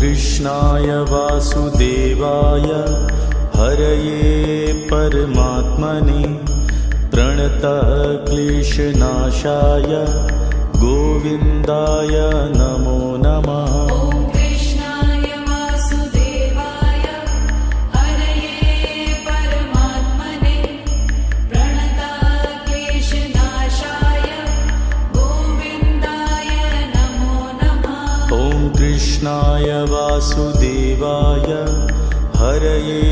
कृष्णाय वासुदेवाय हरये परमात्मने प्रणतः क्लेशनाशाय गोविन्दाय नमो नमः। कृष्णाय वासुदेवाय हरये परमात्मने प्रणतः क्लेशनाशाय गोविन्दाय नमो नमः। कृष्णाय वासुदेवाय हरये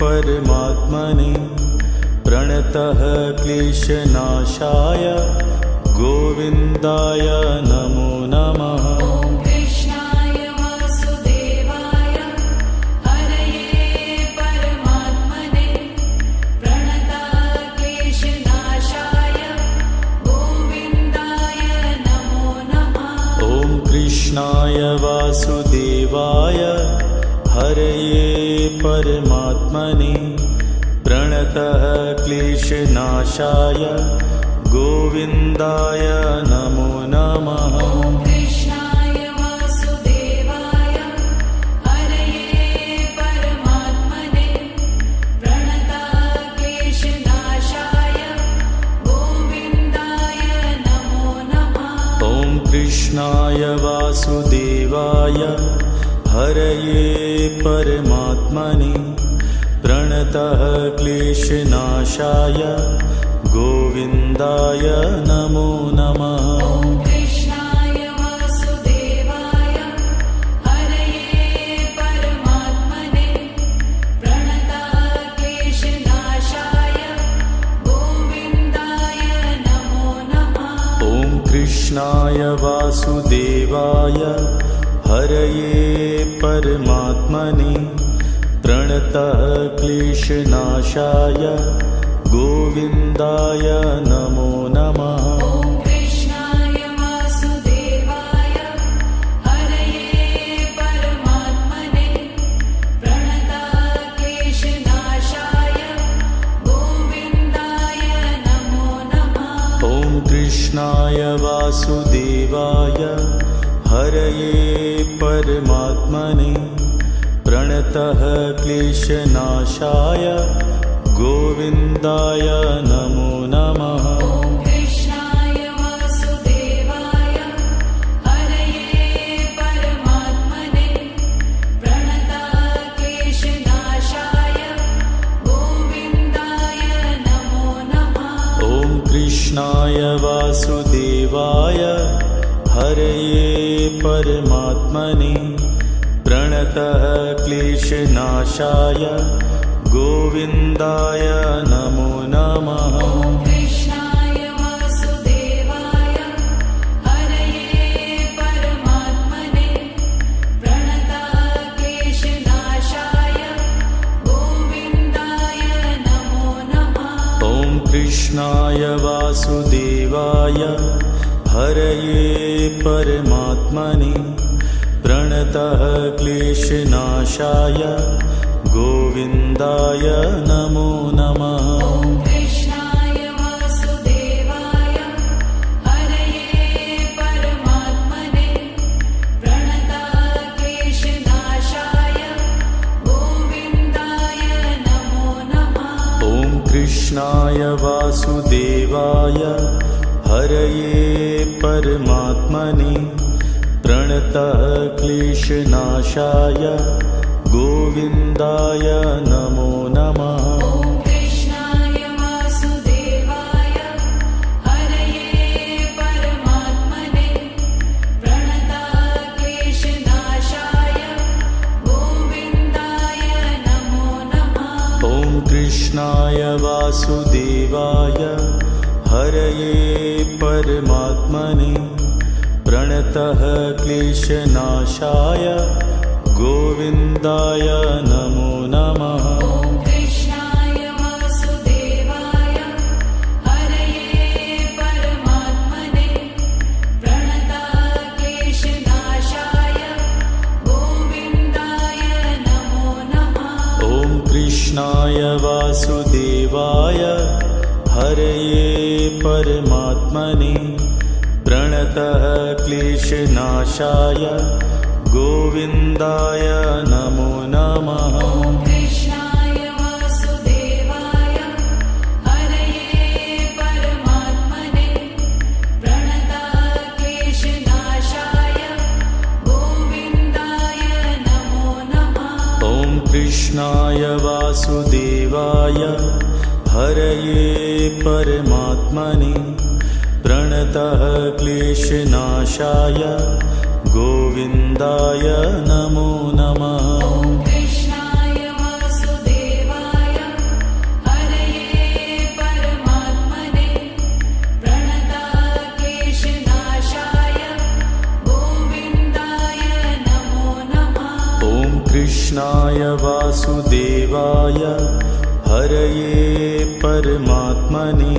परमात्मने प्रणतः क्लेशनाशाय गोविन्दाय नमो नमः। कृष्णाय वासुदेवाय हरये परमात्मने प्रणतः क्लेशनाशाय गोविन्दाय नमो नमः। कृष्णाय वासुदेवाय हरये परमात्मने प्रणतः क्लेशनाशाय गोविन्दाय नमो नमः। कृष्णाय वासुदेवाय हरये परमात्मने प्रणतः क्लेशनाशाय गोविन्दाय नमो नमः। कृष्णाय वासुदेवाय हरये परमात्मने प्रणतः क्लेशनाशाय गोविन्दाय नमो नमः। कृष्णाय वासुदेवाय हरये परमात्मने प्रणतः क्लेशनाशाय गोविन्दाय नमो नमः। कृष्णाय वासुदेवाय हरये परमात्मने प्रणतः क्लेशनाशाय गोविन्दाय नमो नमः। कृष्णाय वासुदेवाय हरये परमात्मने प्रणतः क्लेशनाशाय गोविन्दाय नमो नमः। कृष्णाय वासुदेवाय हरये परमात्मने प्रणतः क्लेशनाशाय गोविन्दाय नमो नमः। कृष्णाय वासुदेवाय हरये परमात्मने प्रणतः क्लेशनाशाय गोविन्दाय नमो नमः। कृष्णाय वासुदेवाय हरये परमात्मने प्रणतः क्लेशनाशाय गोविन्दाय नमो नमः। कृष्णाय वासुदेवाय हरये परमात्मने प्रणतः क्लेशनाशाय गोविन्दाय नमो नमः। कृष्णाय वासुदेवाय हरये परमात्मने प्रणतः क्लेशनाशाय गोविन्दाय नमो नमः। कृष्णाय वासुदेवाय हरये परमात्मने प्रणतः क्लेशनाशाय गोविन्दाय नमो नमः। कृष्णाय वासुदेवाय हरये परमात्मने प्रणतः क्लेशनाशाय गोविन्दाय नमो नमः। कृष्णाय वासुदेवाय हरये परमात्मने प्रणतः क्लेशनाशाय गोविन्दाय नमो नमः। कृष्णाय वासुदेवाय हरये परमात्मने प्रणतः क्लेशनाशाय गोविन्दाय नमो नमः। कृष्णाय वासुदेवाय हरये परमात्मने प्रणतः क्लेशनाशाय गोविन्दाय नमो नमः। ॐ कृष्णाय वासुदेवाय हरये परमात्मने प्रणतक्लेशनाशाय गोविन्दाय नमो नमः। ॐ कृष्णाय वासुदेवाय हरये परमात्मने प्रणतः क्लेशनाशाय गोविन्दाय नमो नमः। ॐ कृष्णाय वासुदेवाय हरये परमात्मने प्रणतक्लेशनाशाय गोविन्दाय नमो नमः। ॐ कृष्णाय वासुदेवाय हरये परमात्मने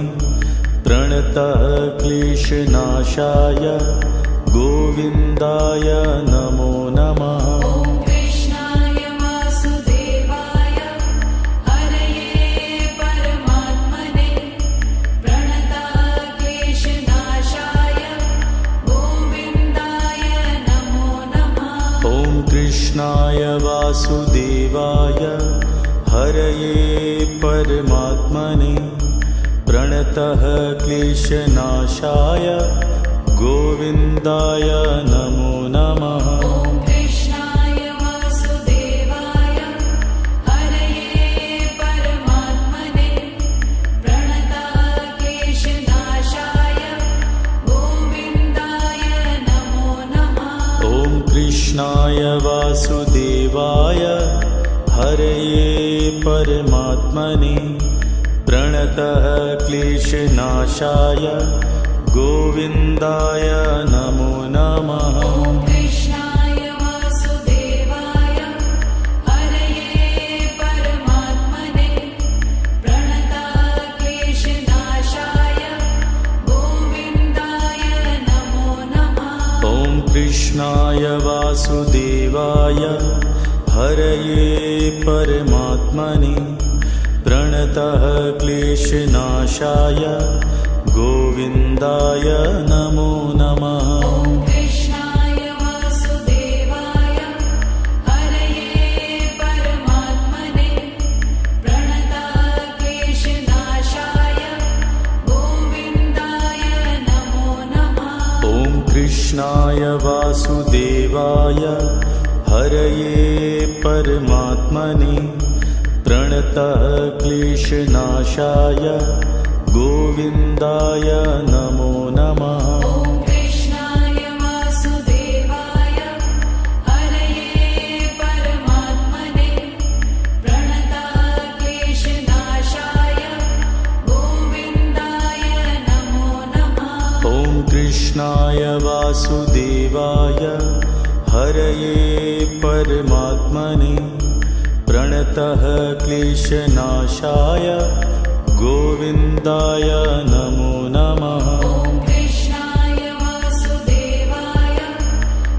प्रणतः क्लेशनाशाय गोविन्दाय नमो नमः। ॐ कृष्णाय वासुदेवाय हरये परमात्मने प्रणतक्लेशनाशाय गोविन्दाय नमो नमः। ॐ कृष्णाय वासुदेवाय हरये परमात्मने प्रणतः क्लेशनाशाय गोविन्दाय नमो नमः। ॐ कृष्णाय वासुदेवाय हरये परमात्मने प्रणतक्लेशनाशाय गोविन्दाय नमो नमः। ॐ कृष्णाय वासुदेवाय हरये परमात्मने प्रणतः क्लेशनाशाय गोविन्दाय नमो नमः। ॐ कृष्णाय वासुदेवाय हरये परमात्मने प्रणतक्लेशनाशाय गोविन्दाय नमो नमः। ॐ कृष्णाय वासुदेवाय हरये परमात्मने प्रणतः क्लेशनाशाय गोविन्दाय नमो नमः। ॐ कृष्णाय वासुदेवाय हरये परमात्मने प्रणतक्लेशनाशाय गोविन्दाय नमो नमः। ॐ कृष्णाय वासुदेवाय हरये परमात्मने प्रणतः क्लेशनाशाय गोविन्दाय नमो नमः। ॐ कृष्णाय वासुदेवाय हरये परमात्मने प्रणतक्लेशनाशाय गोविन्दाय नमो नमः। ॐ कृष्णाय वासुदेवाय हरये परमात्मने प्रणतः क्लेशनाशाय गोविन्दाय नमो नमः। ॐ कृष्णाय वासुदेवाय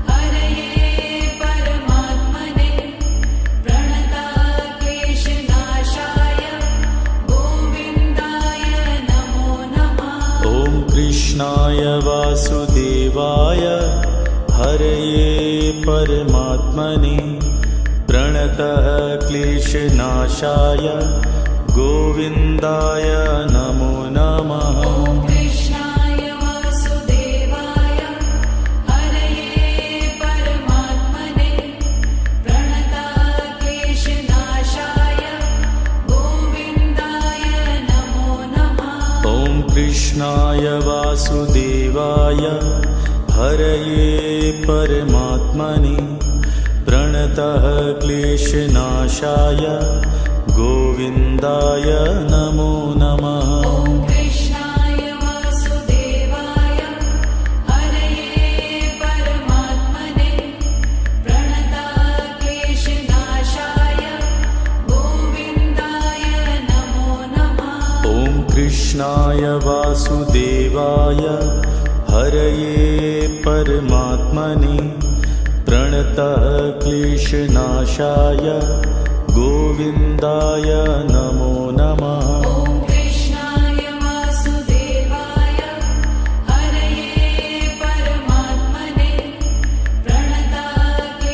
हरये परमात्मने प्रणतक्लेशनाशाय गोविन्दाय नमो नमः। ॐ कृष्णाय वासुदेवाय हरये परमात्मने प्रणतः क्लेशनाशाय गोविन्दाय नमो नमः। ॐ कृष्णाय वासुदेवाय हरये परमात्मने प्रणतक्लेशनाशाय गोविन्दाय नमो नमः। ॐ कृष्णाय वासुदेवाय हरये परमात्मने प्रणतः क्लेशनाशाय गोविन्दाय नमो नमः। ॐ कृष्णाय वासुदेवाय हरये परमात्मने प्रणतक्लेशनाशाय गोविन्दाय नमो नमः। ॐ कृष्णाय वासुदेवाय हरये परमात्मने प्रणतः क्लेशनाशाय गोविन्दाय नमो नमः। ॐ कृष्णाय वासुदेवाय हरये परमात्मने प्रणतक्लेशनाशाय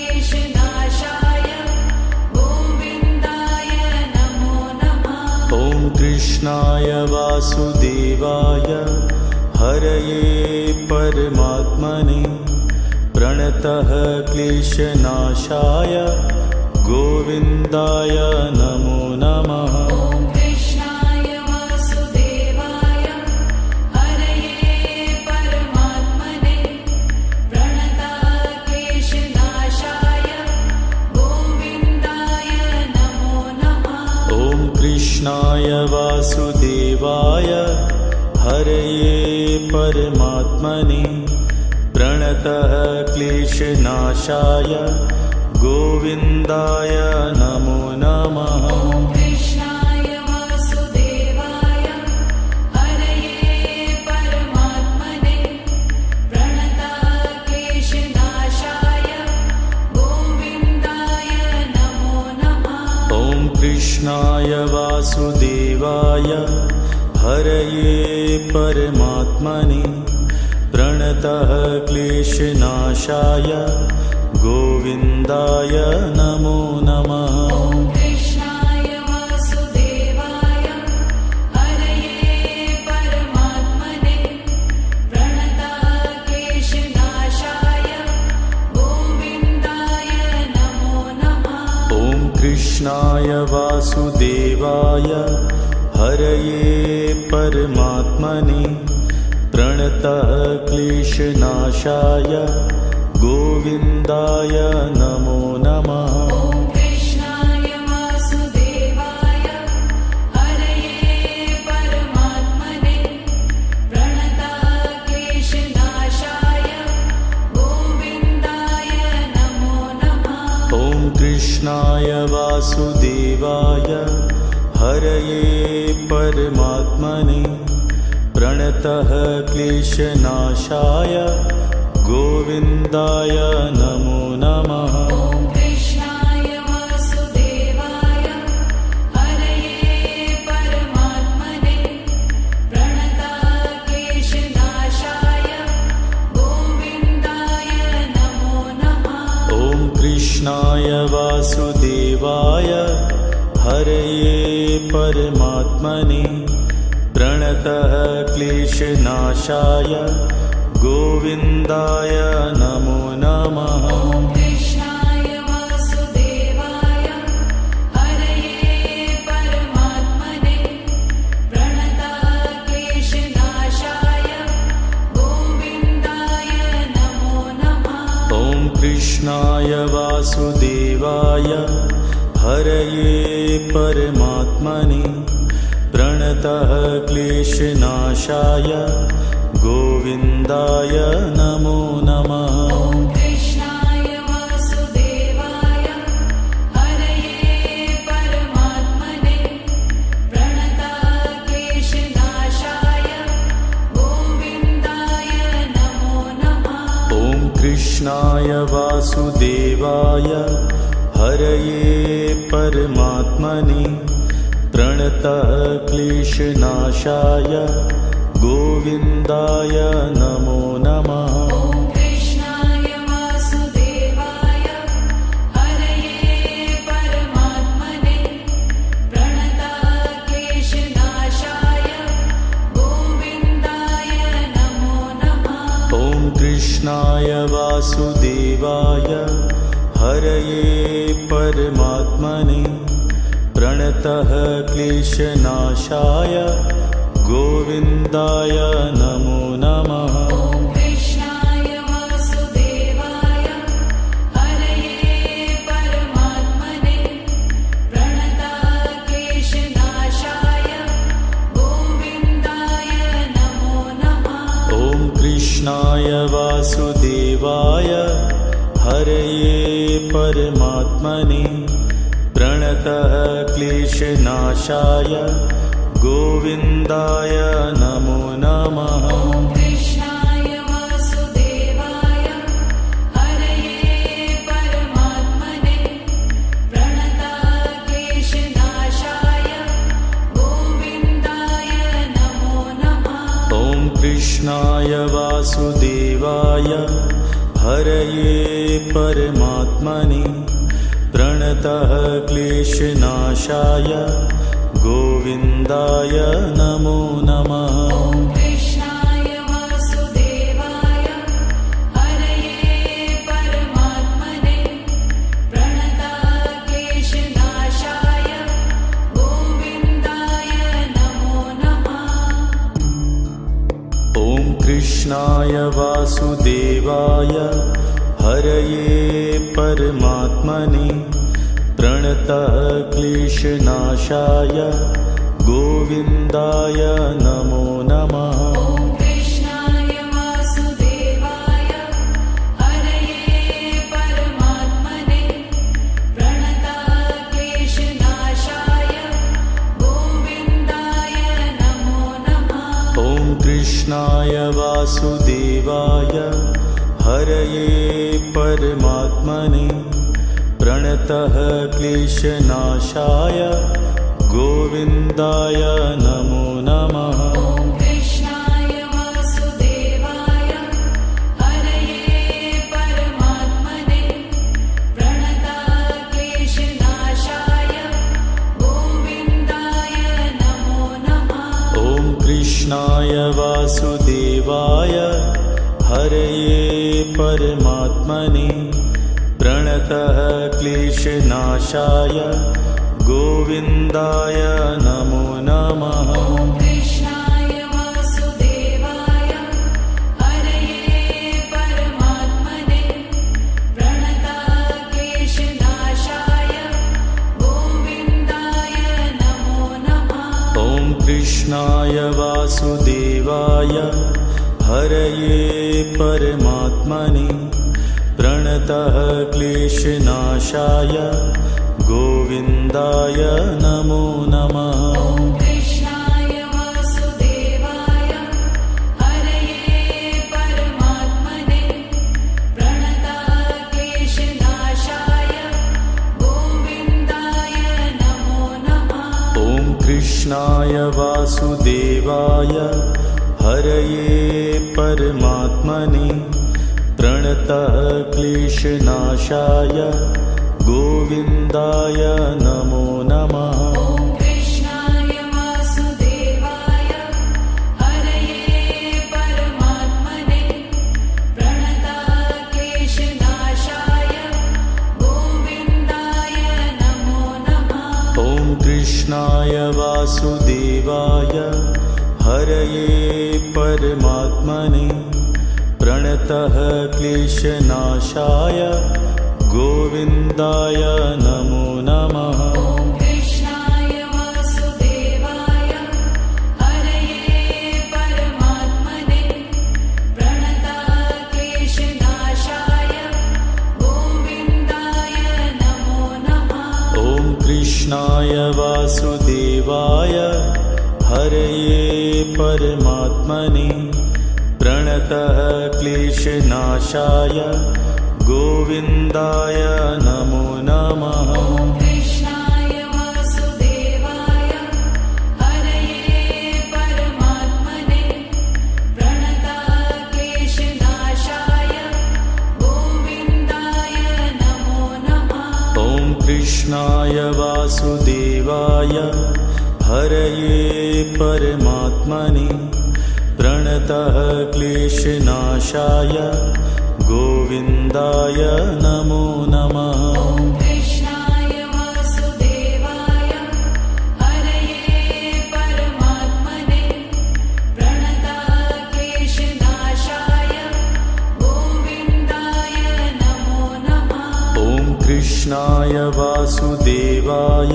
कृष्णाय वासुदेवाय हरये परमात्मने प्रणतः क्लेशनाशाय गोविन्दाय नमो नमः। ॐ कृष्णाय वासुदेवाय हरये परमात्मने प्रणतः क्लेशनाशाय गोविन्दाय नमो नमः। ॐ कृष्णाय वासुदेवाय हरये परमात्मने प्रणतः क्लेशनाशाय गोविन्दाय नमो नमः। ॐ कृष्णाय वासुदेवाय हरये परमात्मने प्रणतः क्लेशनाशाय गोविन्दाय नमो नमः। ॐ कृष्णाय वासुदेवाय हरये परमात्मने प्रणतः क्लेशनाशाय गोविन्दाय नमो नमः। ॐ कृष्णाय वासुदेवाय हरये परमात्मने प्रणतः क्लेशनाशाय गोविन्दाय नमो नमः। ॐ कृष्णाय वासुदेवाय हरये परमात्मने प्रणतः क्लेशनाशाय गोविन्दाय नमो नमः। ॐ कृष्णाय वासुदेवाय हरये परमात्मने प्रणतः क्लेशनाशाय गोविन्दाय नमो नमः। ॐ कृष्णाय वासुदेवाय हरये परमात्मने प्रणतः क्लेशनाशाय गोविन्दाय नमो नमः। ॐ कृष्णाय वासुदेवाय हरये परमात्मने प्रणतः क्लेशनाशाय गोविन्दाय नमो नमः। ॐ कृष्णाय वासुदेवाय हरये परमात्मने प्रणतः क्लेशनाशाय गोविन्दाय नमो नमः। ॐ कृष्णाय वासुदेवाय हरये परमात्मने प्रणतः क्लेशनाशाय गोविन्दाय नमो नमः। ॐ कृष्णाय वासुदेवाय हरये परमात्मने प्रणतः क्लेशनाशाय गोविन्दाय नमो नमः। ॐ कृष्णाय वासुदेवाय हरये परमात्मने प्रणतः क्लेशनाशाय गोविन्दाय नमो नमः। ॐ कृष्णाय वासुदेवाय हरये परमात्मने प्रणतः क्लेशनाशाय गोविन्दाय नमो नमः। ॐ कृष्णाय वासुदेवाय हरये परमात्मने प्रणतः क्लेशनाशाय गोविन्दाय नमो नमः। ॐ कृष्णाय वासुदेवाय हरये परमात्मने प्रणतः क्लेशनाशाय गोविन्दाय नमो नमः। ॐ कृष्णाय वासुदेवाय हरये परमात्मने प्रणतः क्लेशनाशाय गोविन्दाय नमो नमः। ॐ कृष्णाय वासुदेवाय हरये परमात्मने प्रणतः क्लेशनाशाय गोविन्दाय नमो नमः। ॐ कृष्णाय वासुदेवाय हरये परमात्मने प्रणतः क्लेशनाशाय गोविन्दाय नमो नमः। ॐ कृष्णाय वासुदेवाय हरये परमात्मने प्रणतः क्लेशनाशाय गोविन्दाय नमो नमः। ॐ कृष्णाय वासुदेवाय हरये परमात्मने प्रणतक्लेशनाशाय गोविन्दाय नमो नमः। ॐ कृष्णाय वासुदेवाय हरये परमात्मने प्रणतः क्लेशनाशाय गोविन्दाय नमो नमः। ॐ कृष्णाय वासुदेवाय हरये परमात्मने प्रणतक्लेशनाशाय गोविन्दाय नमो नमः। ॐ कृष्णाय वासुदेवाय हरये परमात्मने प्रणतः क्लेशनाशाय गोविन्दाय नमो नमः। ॐ कृष्णाय वासुदेवाय हरये परमात्मने प्रणतक्लेशनाशाय गोविन्दाय नमो नमः। ॐ कृष्णाय वासुदेवाय हरये परमात्मने प्रणतः क्लेशनाशाय गोविन्दाय नमो नमः। ॐ कृष्णाय वासुदेवाय हरये परमात्मने प्रणतक्लेशनाशाय गोविन्दाय नमो नमः। ॐ कृष्णाय वासुदेवाय हरये परमात्मने प्रणतः क्लेशनाशाय गोविन्दाय नमो नमः। ॐ कृष्णाय वासुदेवाय हरये परमात्मने प्रणतक्लेशनाशाय गोविन्दाय नमो नमः। ॐ कृष्णाय वासुदेवाय हरये परमात्मने प्रणतः क्लेशनाशाय गोविन्दाय नमो नमः। ॐ कृष्णाय वासुदेवाय हरये परमात्मने प्रणतक्लेशनाशाय गोविन्दाय नमो नमः। ॐ कृष्णाय वासुदेवाय हरये परमात्मने प्रणतः क्लेशनाशाय गोविन्दाय नमो नमः। ॐ कृष्णाय वासुदेवाय हरये परमात्मने प्रणतक्लेशनाशाय गोविन्दाय नमो नमः। ॐ कृष्णाय वासुदेवाय हरये परमात्मने प्रणतः क्लेशनाशाय गोविन्दाय नमो नमः। ॐ कृष्णाय वासुदेवाय हरये परमात्मने प्रणतक्लेशनाशाय गोविन्दाय नमो नमः। ॐ कृष्णाय वासुदेवाय हरये परमात्मने प्रणतः क्लेशनाशाय गोविन्दाय नमो नमः। ॐ कृष्णाय वासुदेवाय हरये परमात्मने प्रणतक्लेशनाशाय गोविन्दाय नमो नमः। ॐ कृष्णाय वासुदेवाय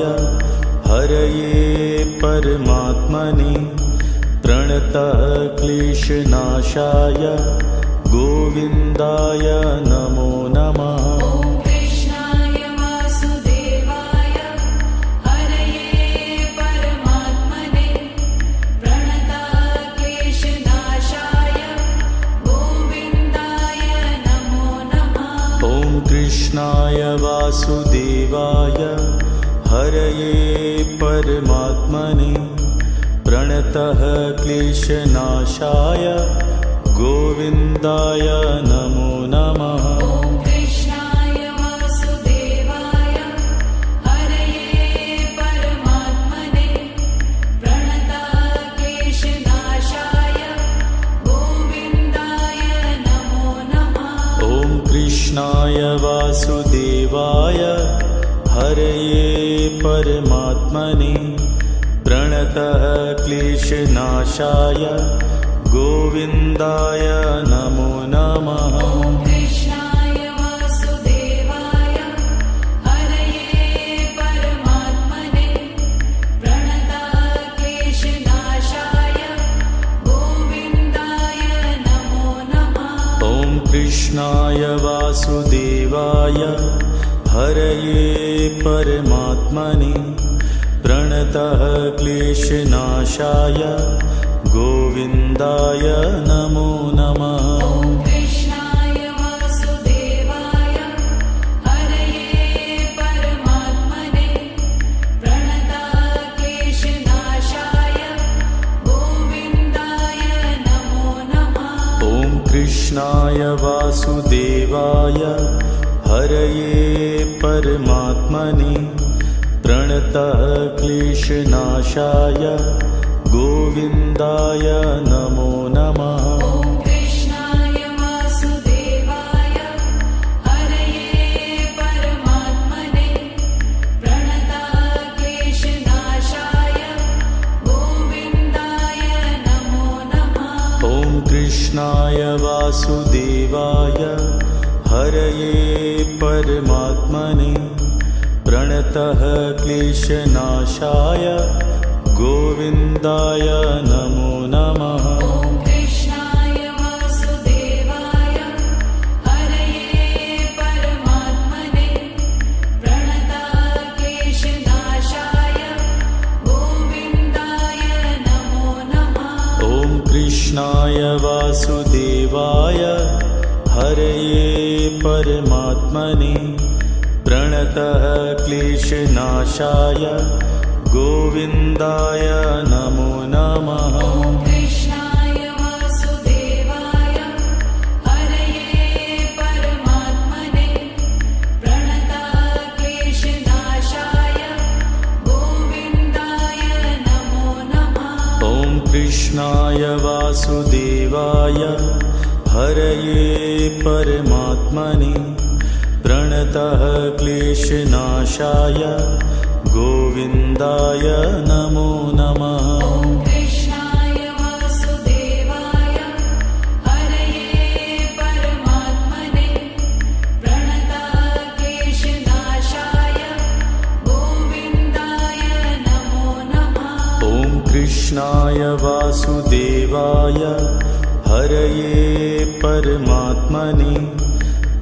हरये परमात्मने प्रणतः क्लेशनाशाय गोविन्दाय नमो नमः। ॐ कृष्णाय वासुदेवाय हरये परमात्मने प्रणतक्लेशनाशाय गोविन्दाय नमो नमः। ॐ कृष्णाय वासुदेवाय हरये परमात्मने प्रणतः क्लेशनाशाय गोविन्दाय नमो नमः। ॐ कृष्णाय वासुदेवाय हरये परमात्मने कृष्णाय वासुदेवाय हरये परमात्मने प्रणतः क्लेशनाशाय गोविन्दाय नमो नमः। ॐ कृष्णाय वासुदेवाय हरये परमात्मने प्रणतः क्लेशनाशाय गोविन्दाय नमो नमः। ॐ कृष्णाय वासुदेवाय हरये परमात्मने प्रणतः क्लेशनाशाय गोविन्दाय नमो नमः। ॐ कृष्णाय वासुदेवाय हरये परमात्मने प्रणतः क्लेशनाशाय गोविन्दाय नमो नमः। ॐ कृष्णाय वासुदेवाय हरये परमात्मने प्रणतः क्लेशनाशाय गोविन्दाय नमो नमः। ॐ कृष्णाय वासुदेवाय हरये परमात्मने प्रणतः क्लेशनाशाय गोविन्दाय नमो नमः। ॐ कृष्णाय वासुदेवाय हरये परमात्मने प्रणतः क्लेशनाशाय गोविन्दाय नमो नमः। ॐ कृष्णाय वासुदेवाय हरये परमात्मने प्रणतः क्लेशनाशाय गोविन्दाय नमो नमः। ॐ कृष्णाय वासुदेवाय हरये परमात्मने प्रणतः क्लेशनाशाय गोविन्दाय नमो नमः। ॐ कृष्णाय वासुदेवाय हरये परमात्मने प्रणतः क्लेशनाशाय गोविन्दाय नमो नमः। ॐ कृष्णाय वासुदेवाय हरये परमात्मने प्रणतः क्लेशनाशाय गोविन्दाय नमो नमः। ॐ कृष्णाय वासुदेवाय हरये परमात्मने प्रणतः क्लेशनाशाय गोविन्दाय नमो नमः। ॐ कृष्णाय वासुदेवाय हरये परमात्मने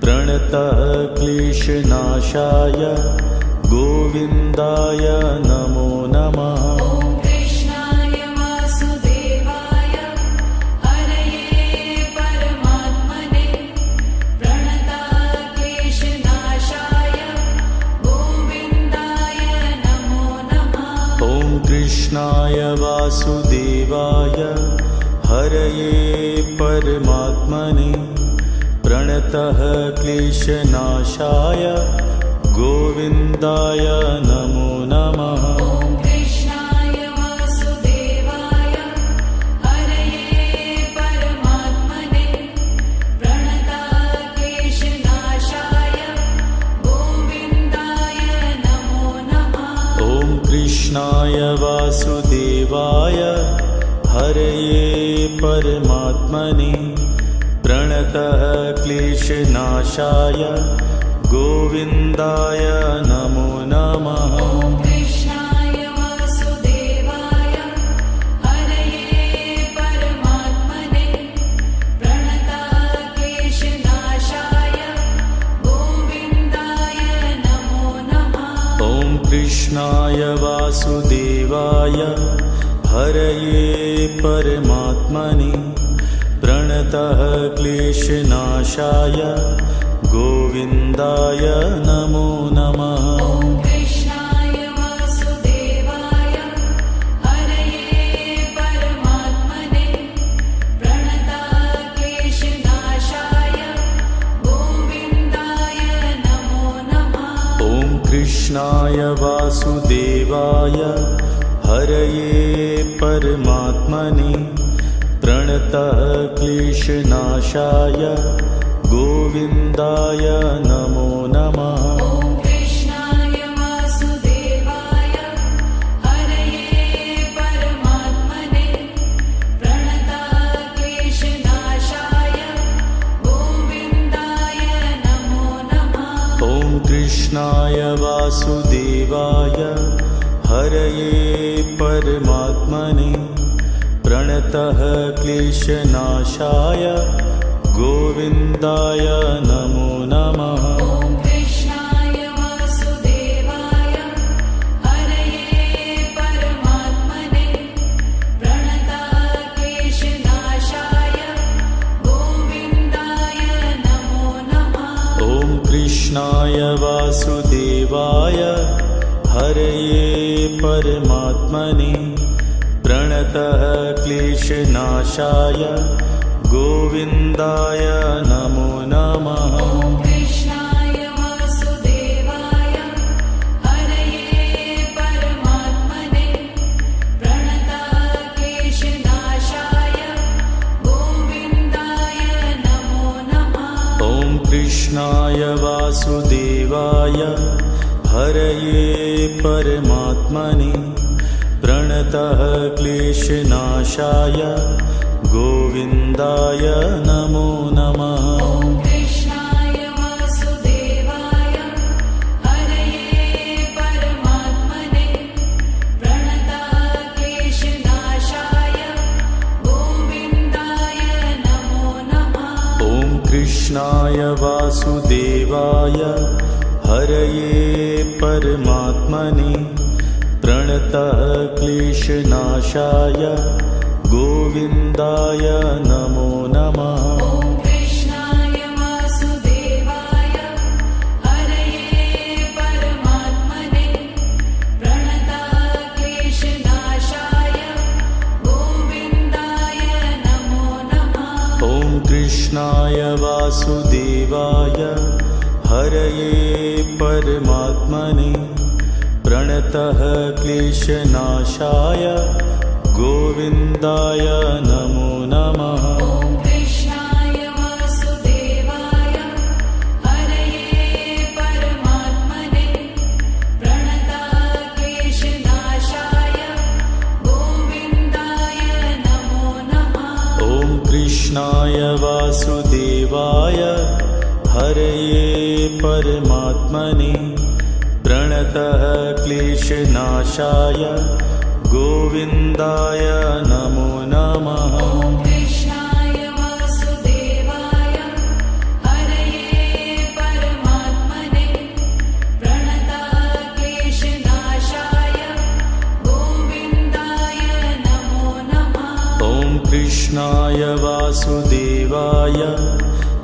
प्रणतः क्लेशनाशाय गोविन्दाय नमो नमः। ॐ कृष्णाय वासुदेवाय हरये परमात्मने प्रणतः क्लेशनाशाय गोविन्दाय नमो नमः। ॐ कृष्णाय वासुदेवाय हरये परमात्मने प्रणतः क्लेशनाशाय गोविन्दाय नमो नमः। ॐ कृष्णाय वासुदेवाय हरये परमात्मने प्रणतः क्लेशनाशाय गोविन्दाय नमो नमः। ॐ कृष्णाय वासुदेवाय हरये परमात्मने प्रणतः क्लेशनाशाय गोविन्दाय नमो नमः। ॐ कृष्णाय वासुदेवाय हरये परमात्मने प्रणतः क्लेशनाशाय गोविन्दाय नमो नमः। ॐ कृष्णाय वासुदेवाय हरये परमात्मने प्रणतः क्लेशनाशाय गोविन्दाय नमो नमः। ॐ कृष्णाय वासुदेवाय हरये परमात्मने प्रणतः क्लेशनाशाय गोविन्दाय नमो नमः। ॐ कृष्णाय वासुदेवाय हरये परमात्मने प्रणतः क्लेशनाशाय गोविन्दाय नमो नमः। ॐ कृष्णाय वासुदेवाय हरये परमात्मने प्रणतक्लेशनाशाय गोविन्दाय नमो नमः। ॐ कृष्णाय वासुदेवाय हरये परमात्मने प्रणतः क्लेशनाशाय गोविन्दाय नमो नमः। ॐ कृष्णाय वासुदेवाय हरये परमात्मने प्रणतक्लेशनाशाय गोविन्दाय नमो नमः। ॐ कृष्णाय वासुदेवाय हरये परमात्मने प्रणतः क्लेशनाशाय गोविन्दाय नमो नमः। ॐ कृष्णाय वासुदेवाय हरये परमात्मने प्रणतक्लेशनाशाय गोविन्दाय नमो नमः। ॐ कृष्णाय वासुदेवाय हरये परमात्मने प्रणतः क्लेशनाशाय गोविन्दाय नमो नमः। ॐ कृष्णाय वासुदेवाय हरये परमात्मने प्रणतक्लेशनाशाय गोविन्दाय नमो नमः। ॐ कृष्णाय वासुदेवाय हरये परमात्मने प्रणतः क्लेशनाशाय गोविन्दाय नमो नमः। ॐ कृष्णाय वासुदेवाय हरये परमात्मने प्रणतक्लेशनाशाय गोविन्दाय नमो नमः। ॐ कृष्णाय वासुदेवाय हरये परमात्मने प्रणतः क्लेशनाशाय गोविन्दाय नमो नमः। ॐ कृष्णाय वासुदेवाय हरये परमात्मने प्रणतक्लेशनाशाय गोविन्दाय नमो नमः। ॐ कृष्णाय वासुदेवाय हरये परमात्मने प्रणतः क्लेशनाशाय गोविन्दाय नमो नमः। ॐ कृष्णाय वासुदेवाय हरये परमात्मने प्रणतक्लेशनाशाय गोविन्दाय नमो नमः। ॐ कृष्णाय वासुदेवाय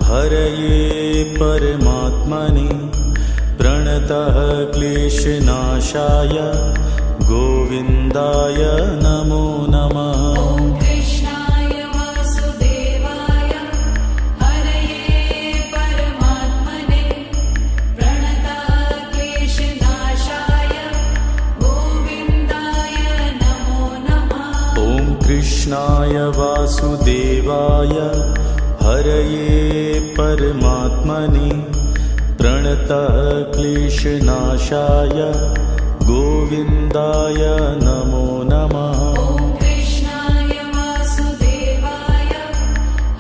हरये परमात्मने प्रणतः क्लेशनाशाय गोविन्दाय नमो नमः। ॐ कृष्णाय वासुदेवाय हरये परमात्मने प्रणतक्लेशनाशाय गोविन्दाय नमो नमः। ॐ कृष्णाय वासुदेवाय हरये परमात्मने प्रणतः क्लेशनाशाय गोविन्दाय नमो नमः। ॐ कृष्णाय वासुदेवाय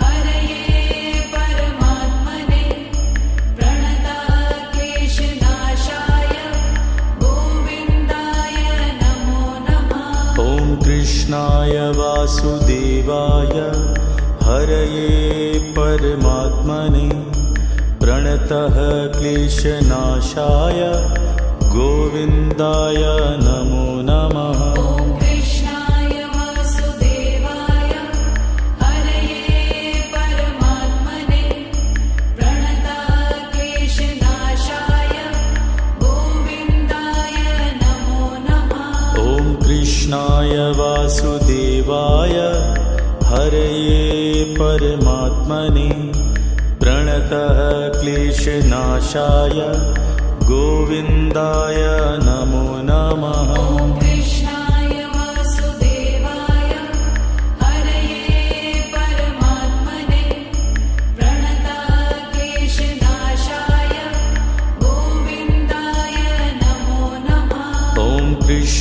हरये परमात्मने प्रणतक्लेशनाशाय गोविन्दाय नमो नमः। ॐ कृष्णाय वासुदेवाय हरये परमात्मने प्रणतः क्लेशनाशाय गोविन्दाय नमो नमः। ॐ कृष्णाय वासुदेवाय हरये परमात्मने प्रणतक्लेशनाशाय गोविन्दाय नमो नमः। ॐ कृष्णाय वासुदेवाय हरये परमात्मने प्रणतः क्लेशनाशाय गोविन्दाय नमो नमः। ॐ कृष्णाय वासुदेवाय हरये परमात्मने प्रणतक्लेशनाशाय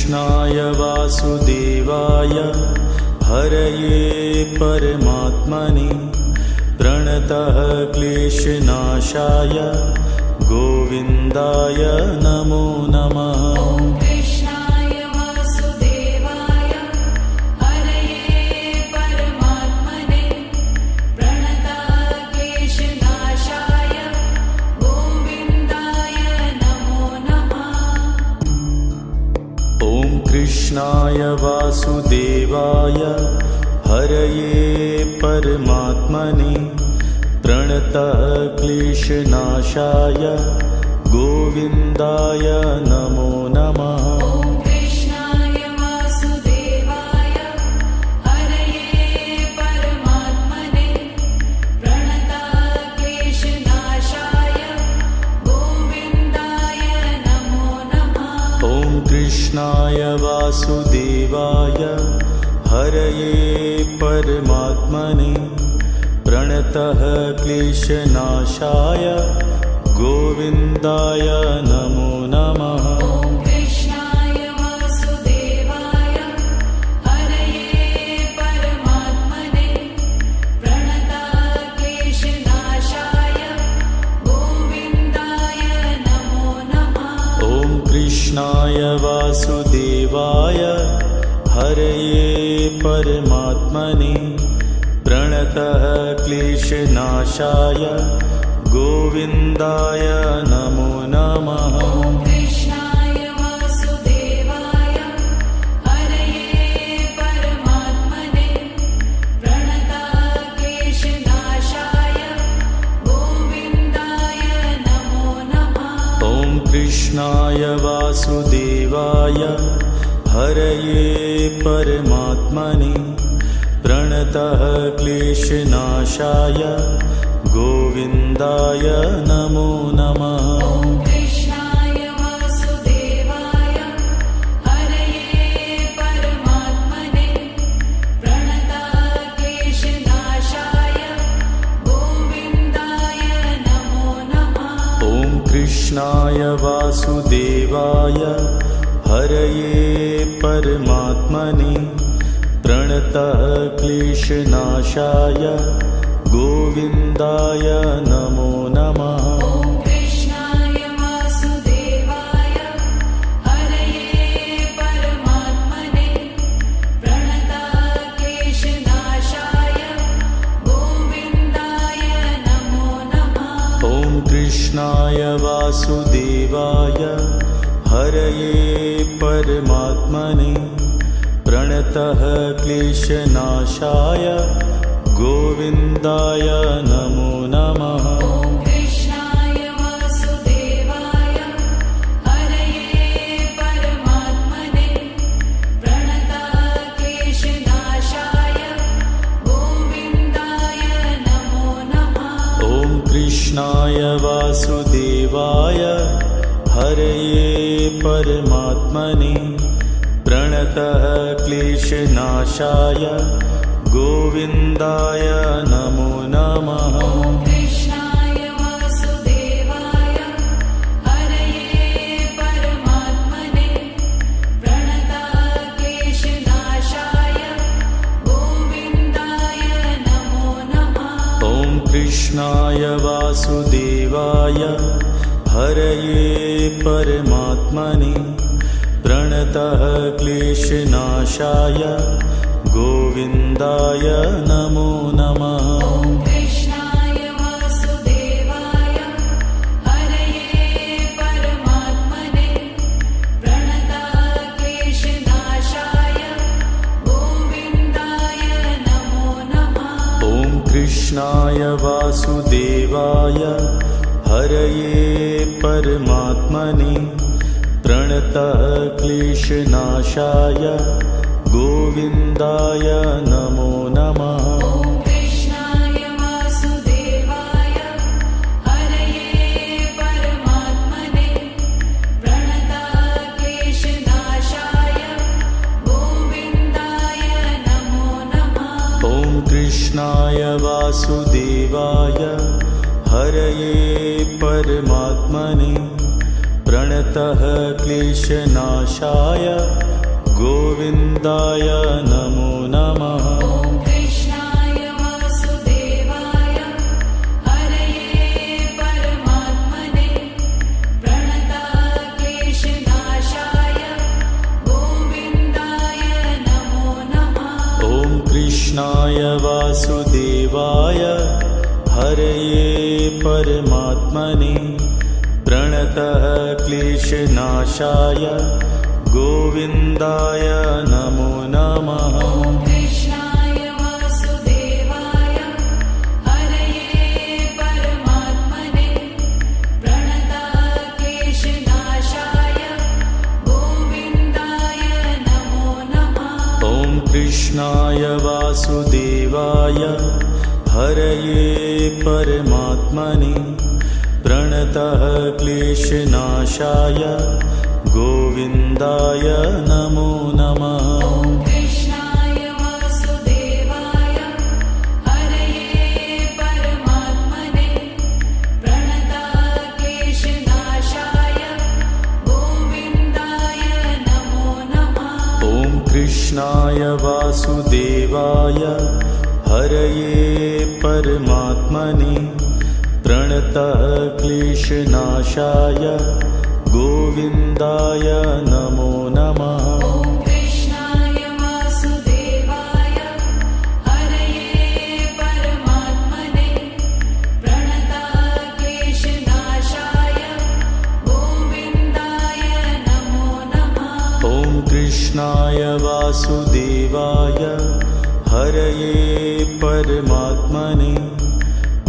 कृष्णाय वासुदेवाय हरये परमात्मने प्रणतः क्लेशनाशाय गोविन्दाय नमो नमः। ॐ कृष्णाय वासुदेवाय हरये परमात्मने प्रणतः क्लेशनाशाय गोविन्दाय नमो नमः। ॐ कृष्णाय वासुदेवाय हरये परमात्मने प्रणतः क्लेशनाशाय गोविन्दाय नमो नमः। ॐ कृष्णाय वासुदेवाय हरये परमात्मने प्रणतः क्लेशनाशाय गोविन्दाय नमो नमः। ॐ कृष्णाय वासुदेवाय हरये परमात्मने प्रणतः क्लेशनाशाय गोविन्दाय नमो नमः। ॐ कृष्णाय वासुदेवाय हरये परमात्मने प्रणतः क्लेशनाशाय गोविन्दाय नमो नमः। ॐ कृष्णाय वासुदेवाय हरये परमात्मने प्रणतः क्लेशनाशाय गोविन्दाय नमो नमः। ॐ कृष्णाय वासुदेवाय हरये परमात्मने प्रणतः क्लेशनाशाय गोविन्दाय नमो नमः। ॐ कृष्णाय वासुदेवाय हरये परमात्मने प्रणतः क्लेशनाशाय गोविन्दाय नमो नमः। ॐ कृष्णाय वासुदेवाय हरये परमात्मने प्रणतः क्लेशनाशाय गोविन्दाय नमो नमः। ॐ कृष्णाय वासुदेवाय हरये परमात्मने प्रणतः क्लेशनाशाय गोविन्दाय नमो नमः। ॐ कृष्णाय वासुदेवाय हरये परमात्मने प्रणतः क्लेशनाशाय गोविन्दाय नमो नमः। ॐ कृष्णाय वासुदेवाय हरये परमात्मने प्रणतः क्लेशनाशाय गोविन्दाय नमो नमः। ॐ कृष्णाय वासुदेवाय हरये परमात्मने प्रणतः क्लेशनाशाय गोविन्दाय नमो नमः। ॐ कृष्णाय वासुदेवाय हरये परमात्मने प्रणतः क्लेशनाशाय गोविन्दाय नमो नमः। ॐ कृष्णाय वासुदेवाय हरये परमात्मने प्रणतः क्लेशनाशाय गोविन्दाय नमो नमः। ॐ कृष्णाय वासुदेवाय हरये परमात्मने प्रणतः क्लेशनाशाय गोविन्दाय नमो नमः। ॐ कृष्णाय वासुदेवाय हरये परमात्मने प्रणतः क्लेशनाशाय गोविन्दाय नमो नमः। ॐ कृष्णाय वासुदेवाय हरये परमात्मने प्रणतः क्लेशनाशाय गोविन्दाय नमो नमः। ॐ कृष्णाय वासुदेवाय हरये परमात्मने प्रणतः क्लेशनाशाय गोविन्दाय नमो नमः। ॐ कृष्णाय वासुदेवाय हरये परमात्मने प्रणतः क्लेशनाशाय गोविन्दाय नमो नमः। ॐ कृष्णाय वासुदेवाय हरये परमात्मने प्रणतक्लेशनाशाय गोविन्दाय नमो नमः। ॐ कृष्णाय वासुदेवाय हरये परमात्मने प्रणतः क्लेशनाशाय गोविन्दाय नमो नमः। ॐ कृष्णाय वासुदेवाय हरये परमात्मने प्रणतक्लेशनाशाय गोविन्दाय नमो नमः। ॐ कृष्णाय वासुदेवाय हरये परमात्मने प्रणतः क्लेशनाशाय गोविन्दाय नमो नमः। ॐ कृष्णाय वासुदेवाय हरये परमात्मने प्रणतक्लेशनाशाय गोविन्दाय नमो नमः। ॐ कृष्णाय वासुदेवाय हरये परमात्मने प्रणतः क्लेशनाशाय गोविन्दाय नमो नमः। ॐ कृष्णाय वासुदेवाय हरये परमात्मने प्रणतक्लेशनाशाय गोविन्दाय नमो नमः। ॐ कृष्णाय वासुदेवाय हरये परमात्मने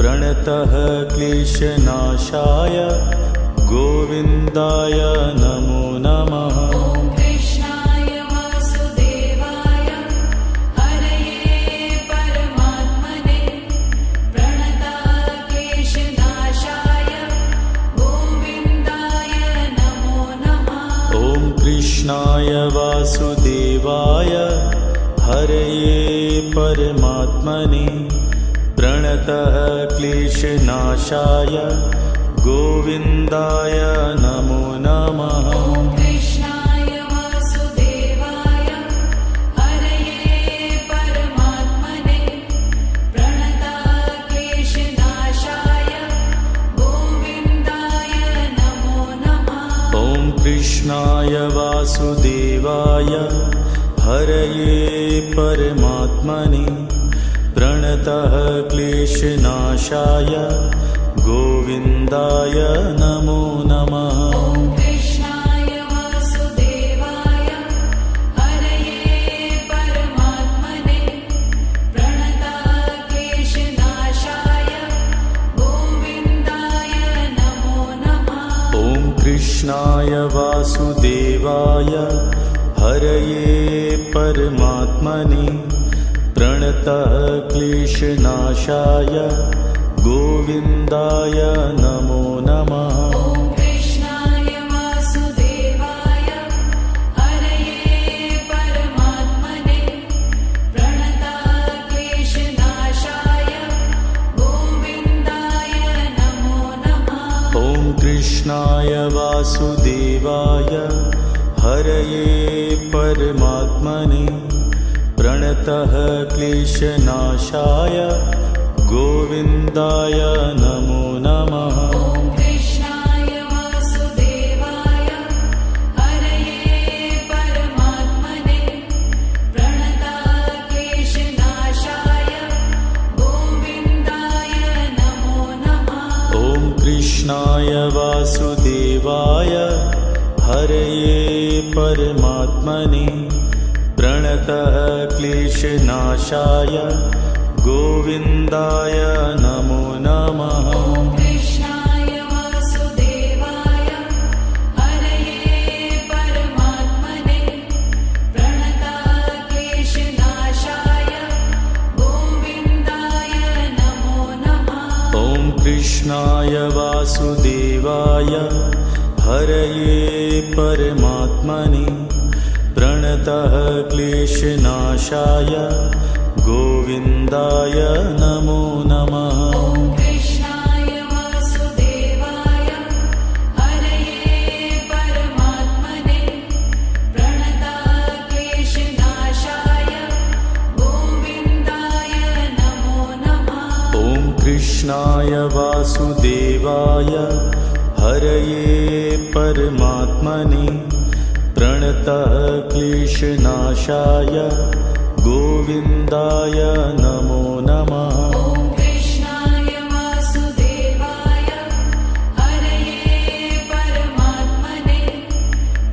प्रणतः क्लेशनाशाय गोविन्दाय नमो नमः। ॐ कृष्णाय वासुदेवाय हरये परमात्मने प्रणतक्लेशनाशाय गोविन्दाय नमो नमः। ॐ कृष्णाय वासुदेवाय हरये परमात्मने प्रणतः क्लेशनाशाय गोविन्दाय नमो नमः। ॐ कृष्णाय वासुदेवाय हरये परमात्मने प्रणतक्लेशनाशाय गोविन्दाय नमो नमः। ॐ कृष्णाय वासुदेवाय हरये परमात्मने प्रणतः क्लेशनाशाय गोविन्दाय नमो नमः। ॐ कृष्णाय वासुदेवाय हरये परमात्मने प्रणतक्लेशनाशाय गोविन्दाय नमो नमः। ॐ कृष्णाय वासुदेवाय हरये परमात्मने प्रणतः क्लेशनाशाय गोविन्दाय नमो नमः। ॐ कृष्णाय वासुदेवाय हरये परमात्मने प्रणतक्लेशनाशाय गोविन्दाय नमो नमः। ॐ कृष्णाय वासुदेवाय हरये परमात्मने प्रणतः क्लेशनाशाय गोविन्दाय नमो नमः। ॐ कृष्णाय वासुदेवाय हरये परमात्मने प्रणतक्लेशनाशाय गोविन्दाय नमो नमः। ॐ कृष्णाय वासुदेवाय हरये परमात्मने प्रणतः क्लेशनाशाय गोविन्दाय नमो नमः। ॐ कृष्णाय वासुदेवाय हरये परमात्मने प्रणतक्लेशनाशाय गोविन्दाय नमो नमः। ॐ कृष्णाय वासुदेवाय हरये परमात्मने प्रणतः क्लेशनाशाय गोविन्दाय नमो नमः। ॐ कृष्णाय वासुदेवाय हरये कृष्णाय वासुदेवाय हरये परमात्मने प्रणतः क्लेशनाशाय गोविन्दाय नमो नमः। ॐ कृष्णाय वासुदेवाय हरये परमात्मने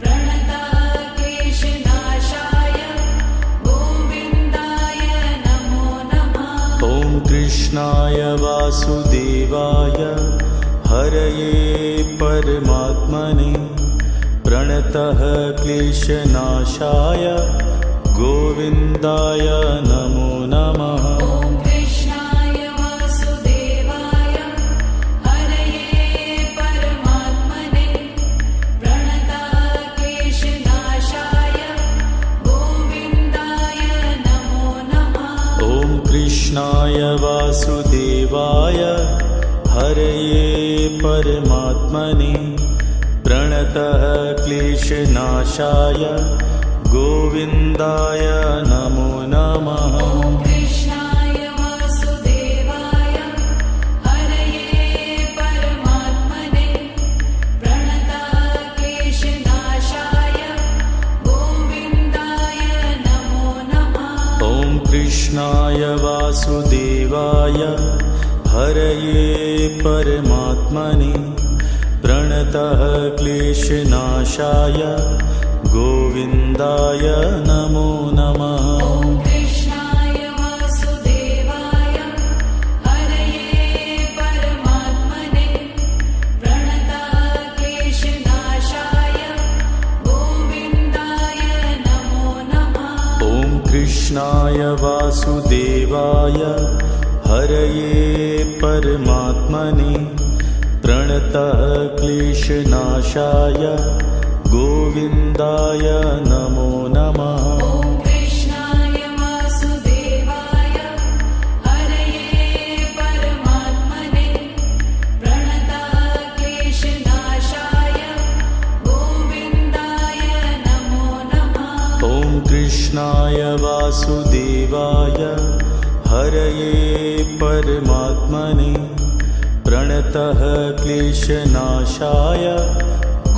प्रणतः क्लेशनाशाय गोविन्दाय नमो नमः। ॐ कृष्णाय वासुदेवाय हरये परमात्मने प्रणतः क्लेशनाशाय गोविन्दाय नमो नमः। ॐ कृष्णाय वासुदेवाय हरये परमात्मने प्रणतः क्लेशनाशाय गोविन्दाय नमो नमः। ॐ कृष्णाय वासुदेवाय हरये परमात्मने प्रणतः क्लेशनाशाय गोविन्दाय नमो नमः। ॐ कृष्णाय वासुदेवाय हरये परमात्मने प्रणतः क्लेशनाशाय गोविन्दाय नमो नमः। ॐ कृष्णाय वासुदेवाय हरये परमात्मने प्रणतः क्लेशनाशाय गोविन्दाय नमो नमः। ॐ कृष्णाय वासुदेवाय हरये परमात्मने प्रणतः क्लेशनाशाय गोविन्दाय नमो नमः। ॐ कृष्णाय वासुदेवाय हरये परमात्मने प्रणतः क्लेशनाशाय गोविन्दाय नमो नमः। ॐ कृष्णाय वासुदेवाय हरये परमात्मने प्रणतः क्लेशनाशाय गोविन्दाय नमो नमः। ॐ कृष्णाय वासुदेवाय हरये परमात्मने प्रणतः क्लेशनाशाय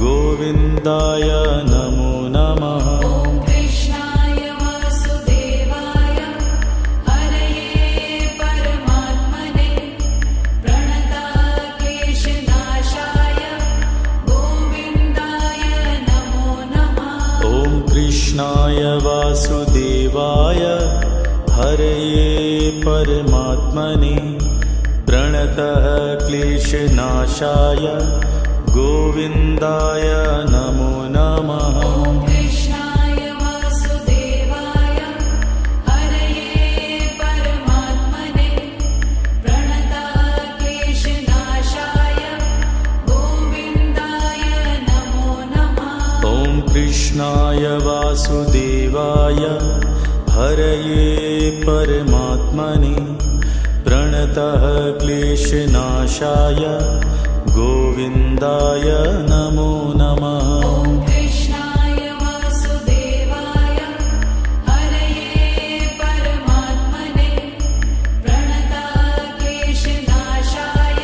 गोविन्दाय नमो नमः। ॐ कृष्णाय वासुदेवाय हरये परमात्मने प्रणतः क्लेशनाशाय गोविन्दाय नमो नमः। ॐ कृष्णाय वासुदेवाय हरये परमात्मने प्रणतः क्लेशनाशाय गोविन्दाय नमो नमः। ॐ कृष्णाय वासुदेवाय हरये परमात्मने प्रणतः क्लेशनाशाय गोविन्दाय नमो नमः। ॐ कृष्णाय वासुदेवाय हरये परमात्मने प्रणतः क्लेशनाशाय गोविन्दाय नमो नमः। ॐ कृष्णाय वासुदेवाय हरये परमात्मने प्रणतः क्लेशनाशाय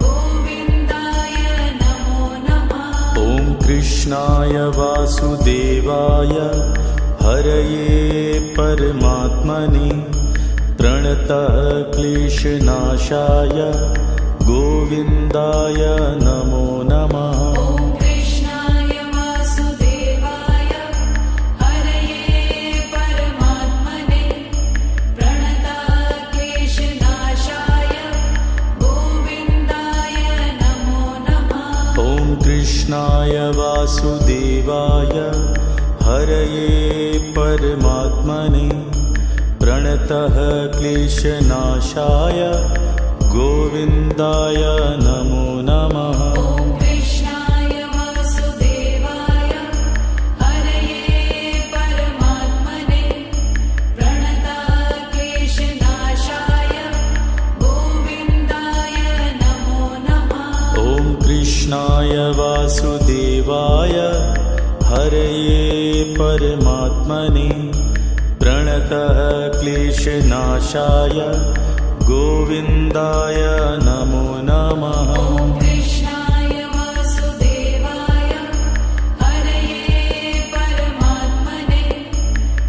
गोविन्दाय नमो नमः। ॐ कृष्णाय वासुदेवाय हरये परमात्मने प्रणतः क्लेशनाशाय गोविन्दाय नमो नमः। ॐ कृष्णाय वासुदेवाय हरये परमात्मने प्रणतः क्लेशनाशाय गोविन्दाय नमो नमः। ॐ कृष्णाय वासुदेवाय हरये परमात्मने प्रणतः क्लेशनाशाय गोविन्दाय नमो नमः। ॐ कृष्णाय वासुदेवाय हरये परमात्मने प्रणतः क्लेशनाशाय गोविन्दाय नमो नमः। ॐ कृष्णाय वासुदेवाय हरये परमात्मने प्रणतः क्लेशनाशाय गोविन्दाय नमो नमः। ॐ कृष्णाय वासुदेवाय हरये परमात्मने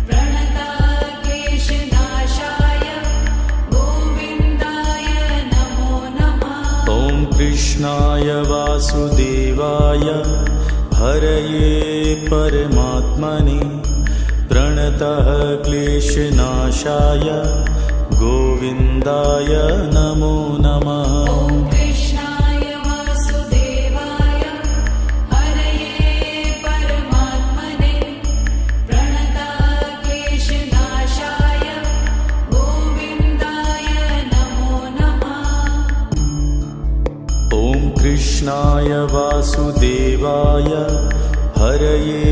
प्रणताक्लेशनाशाय गोविन्दाय नमो नमः। ॐ कृष्णाय वासुदेवाय हरये परमात्मने प्रणतः क्लेशनाशाय गोविन्दाय नमो नमः। ॐ कृष्णाय वासुदेवाय हरये परमात्मने प्रणताक्लेशनाशाय गोविन्दाय नमो नमः। ॐ कृष्णाय वासुदेवाय हरये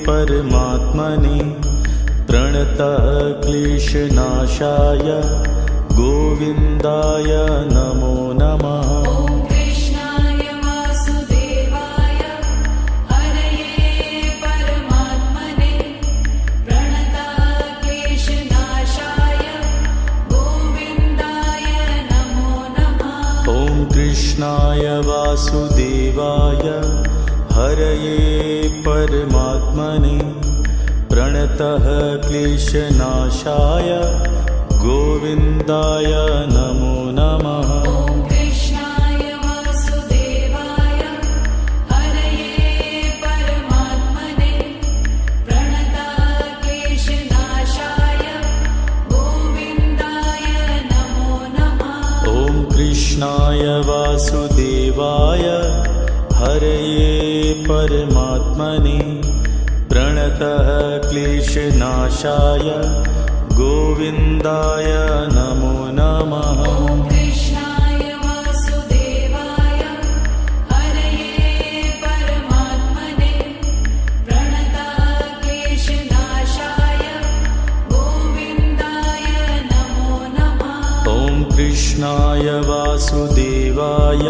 परमात्मने प्रणतः क्लेशनाशाय गोविन्दाय नमो नमः। ॐ कृष्णाय वासुदेवाय हरये परमात्मने प्रणताक्लेशनाशाय गोविन्दाय नमो नमः। ॐ कृष्णाय वासुदेवाय हरये परमात्मने प्रणतः क्लेशनाशाय गोविन्दाय नमो नमः। ॐ कृष्णाय वासुदेवाय हरये परमात्मने प्रणताक्लेशनाशाय गोविन्दाय नमो नमः। ॐ कृष्णाय वासुदेवाय हरये परमात्मने प्रणतः क्लेशनाशाय गोविन्दाय नमो नमः। ॐ कृष्णाय वासुदेवाय हरये परमात्मने प्रणताक्लेशनाशाय गोविन्दाय नमो नमः। ॐ कृष्णाय वासुदेवाय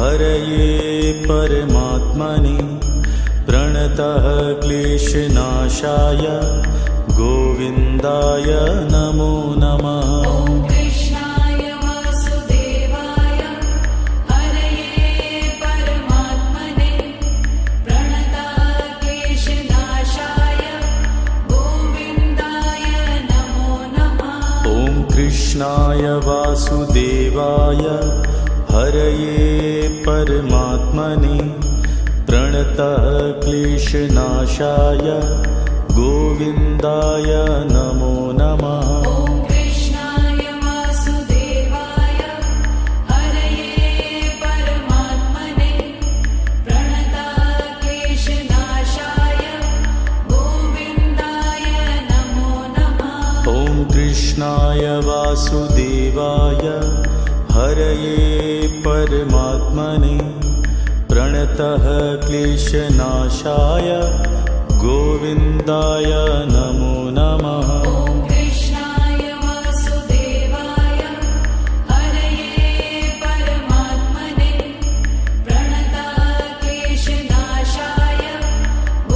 हरये परमात्मने प्रणतः क्लेशनाशाय गोविन्दाय नमो नमः। ॐ कृष्णाय वासुदेवाय हरये परमात्मने प्रणताक्लेशनाशाय गोविन्दाय नमो नमः। ॐ कृष्णाय वासुदेवाय हरये परमात्मने प्रणतः क्लेशनाशाय गोविन्दाय नमो नमः। ॐ कृष्णाय वासुदेवाय हरये परमात्मने प्रणताक्लेशनाशाय गोविन्दाय नमो नमः। ॐ कृष्णाय वासुदेवाय हरये परमात्मने प्रणतः क्लेशनाशाय गोविन्दाय नमो नमः। ॐ कृष्णाय वासुदेवाय हरये परमात्मने प्रणताक्लेशनाशाय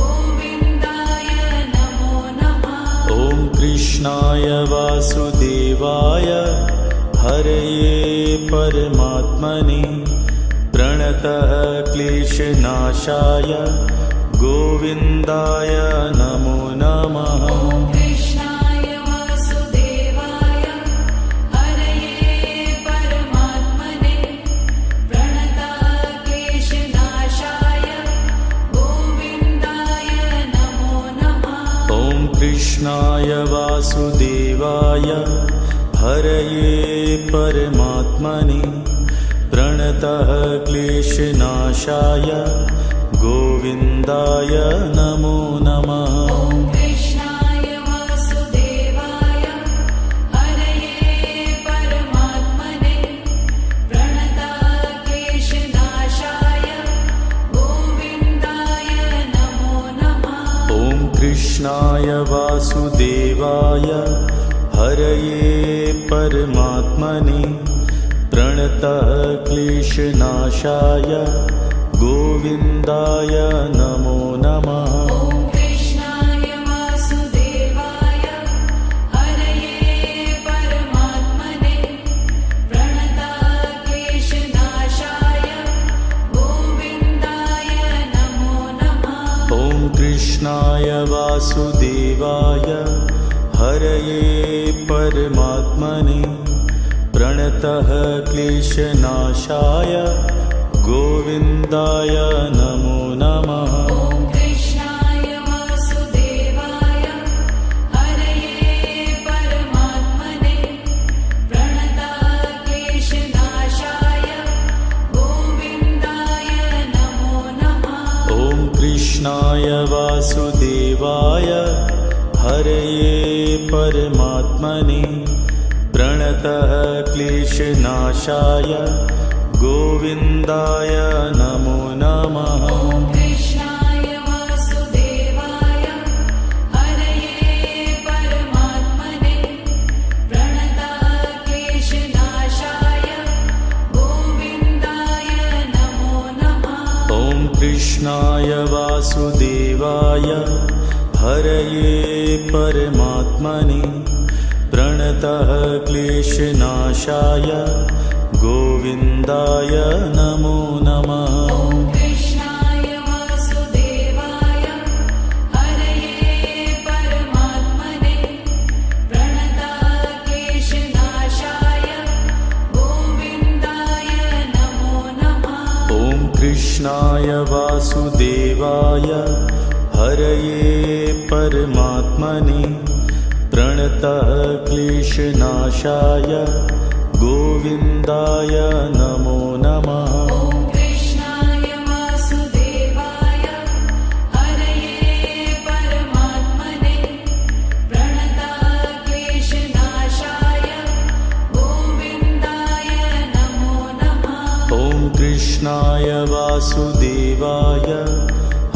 गोविन्दाय नमो नमः। ॐ कृष्णाय वासुदेवाय हरये परमात्मने प्रणतः क्लेशनाशाय गोविन्दाय नमो नमः। ॐ कृष्णाय वासुदेवाय हरये परमात्मने प्रणताक्लेशनाशाय गोविन्दाय नमो नमः। ॐ कृष्णाय वासुदेवाय हरये परमात्मने प्रणतः क्लेशनाशाय गोविन्दाय नमो नमः। ॐ कृष्णाय वासुदेवाय हरये परमात्मने प्रणताक्लेशनाशाय गोविन्दाय नमो नमः। ॐ कृष्णाय वासुदेवाय हरये परमात्मने प्रणतः क्लेशनाशाय गोविन्दाय नमो नमः। ॐ कृष्णाय वासुदेवाय हरये परमात्मने कृष्णाय वासुदेवाय हरये परमात्मने प्रणतः क्लेशनाशाय गोविन्दाय नमो नमः। ॐ कृष्णाय वासुदेवाय हरये परमात्मने प्रणतः क्लेशनाशाय गोविन्दाय नमो नमः। ॐ कृष्णाय वासुदेवाय हरये परमात्मने प्रणतः क्लेशनाशाय गोविन्दाय नमो नमः। ॐ कृष्णाय वासुदेवाय हरये परमात्मने प्रणतः क्लेशनाशाय गोविन्दाय नमो नमः। ॐ कृष्णाय वासुदेवाय हरये परमात्मने प्रणतः क्लेशनाशाय गोविन्दाय नमो नमः। ॐ कृष्णाय वासुदेवाय हरये परमात्मने प्रणतः क्लेशनाशाय गोविन्दाय नमो नमः। ॐ कृष्णाय वासुदेवाय हरये परमात्मने प्रणतः क्लेशनाशाय गोविन्दाय नमो नमः। ॐ कृष्णाय वासुदेवाय हरये परमात्मने प्रणतः क्लेशनाशाय गोविन्दाय नमो नमः। ॐ कृष्णाय वासुदेवाय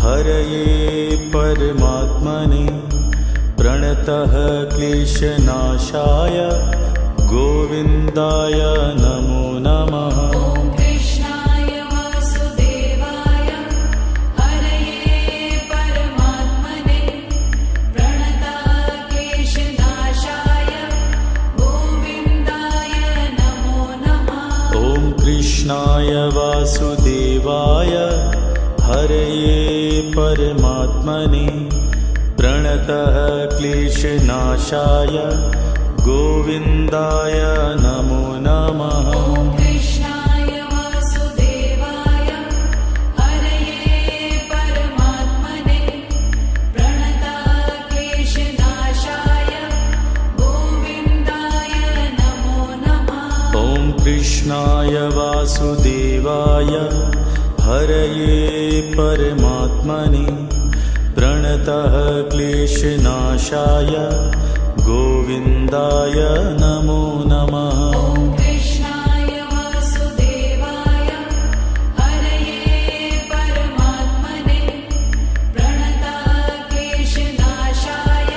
हरये परमात्मने प्रणतः क्लेशनाशाय गोविन्दाय नमो नमः। ॐ कृष्णाय वासुदेवाय हरये परमात्मने प्रणतः क्लेशनाशाय गोविन्दाय नमो नमः। ॐ कृष्णाय वासुदेवाय हरये परमात्मने प्रणतः क्लेशनाशाय गोविन्दाय नमो नमः। ॐ कृष्णाय वासुदेवाय हरये परमात्मने प्रणतः क्लेशनाशाय गोविन्दाय नमो नमः। ॐ कृष्णाय वासुदेवाय हरये परमात्मने प्रणतः क्लेशनाशाय गोविन्दाय नमो नमः। ॐ कृष्णाय वासुदेवाय हरये परमात्मने प्रणतः क्लेशनाशाय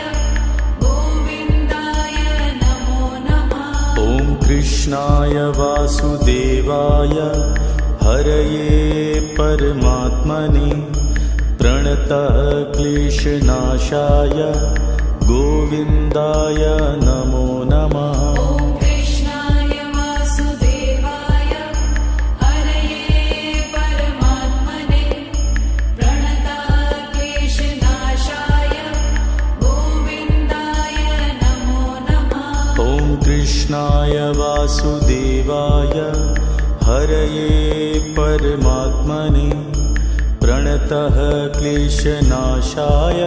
गोविन्दाय नमो नमः। ॐ कृष्णाय वासुदेवाय हरये परमात्मने प्रणतः क्लेशनाशाय गोविन्दाय नमो नमः। ॐ कृष्णाय वासुदेवाय हरये परमात्मने प्रणतः क्लेशनाशाय गोविन्दाय नमो नमः। ॐ कृष्णाय वासुदेवाय हरये परमात्मने प्रणतः क्लेशनाशाय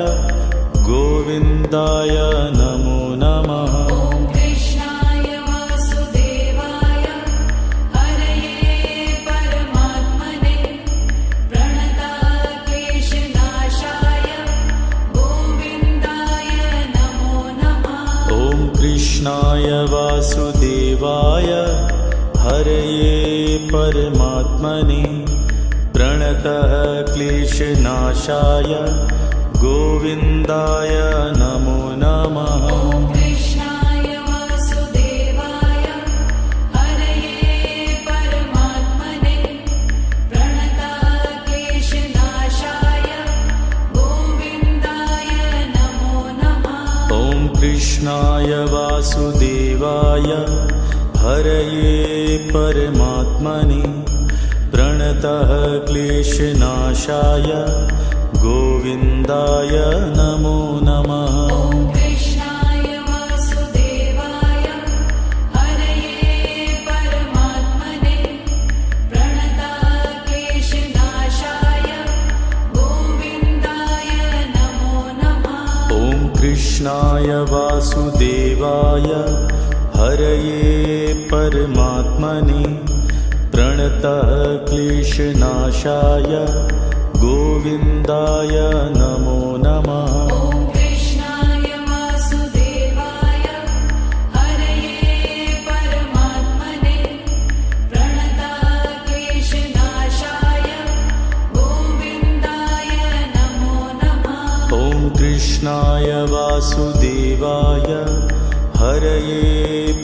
गोविन्दाय नमो नमः। ॐ कृष्णाय वासुदेवाय हरये परमात्मने प्रणतः क्लेशनाशाय गोविन्दाय नमो नमः। ॐ कृष्णाय वासुदेवाय हरये परमात्मने प्रणतः क्लेशनाशाय गोविन्दाय नमो नमः। ॐ कृष्णाय वासुदेवाय हरये परमात्मने प्रणतः क्लेशनाशाय गोविन्दाय नमो नमः। ॐ कृष्णाय वासुदेवाय हरये परमात्मने प्रणतः क्लेशनाशाय गोविन्दाय नमो नमः। ॐ कृष्णाय वासुदेवाय हरये परमात्मने प्रणतक्लेशनाशाय गोविन्दाय नमो नमः। ॐ कृष्णाय वासुदेवाय हरये परमात्मने प्रणतः क्लेशनाशाय गोविन्दाय नमो नमः। ॐ कृष्णाय वासुदेवाय हरये परमात्मने प्रणतक्लेशनाशाय गोविन्दाय नमो नमः। ॐ कृष्णाय वासुदेवाय हरये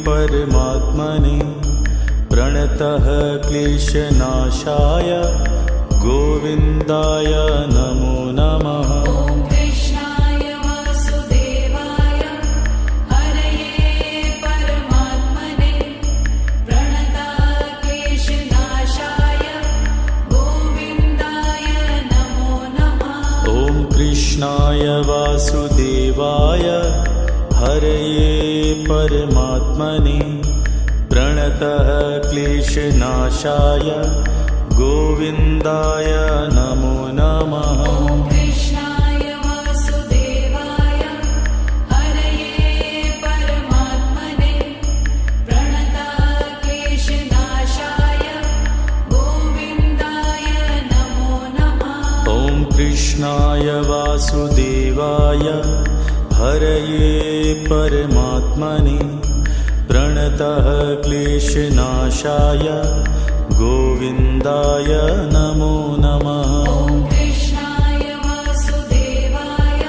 परमात्मने प्रणतः क्लेशनाशाय गोविन्दाय नमो नमः। ॐ कृष्णाय वासुदेवाय हरये परमात्मने प्रणतक्लेशनाशाय गोविन्दाय नमो नमः। ॐ कृष्णाय वासुदेवाय हरये परमात्मने प्रणतः क्लेशनाशाय गोविन्दाय नमो नमः। ॐ कृष्णाय वासुदेवाय हरये परमात्मने प्रणतक्लेशनाशाय गोविन्दाय नमो नमः। ॐ कृष्णाय वासुदेवाय हरये परमात्मने प्रणतः क्लेशनाशाय गोविन्दाय नमो नमः। ॐ कृष्णाय वासुदेवाय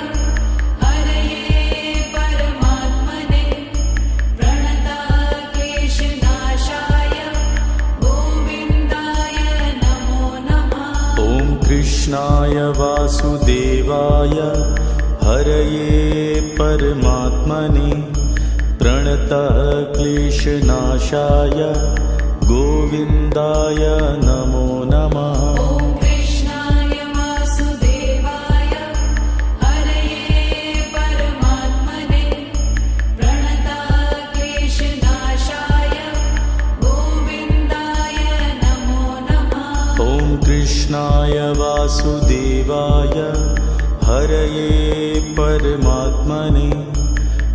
हरये परमात्मने प्रणतक्लेशनाशाय गोविन्दाय नमो नमः। ॐ कृष्णाय वासुदेवाय हरये परमात्मने प्रणतः क्लेशनाशाय गोविन्दाय नमो नमः। ॐ कृष्णाय वासुदेवाय हरये परमात्मने प्रणतक्लेशनाशाय गोविन्दाय नमो नमः। ॐ कृष्णाय वासुदेवाय हरये परमात्मने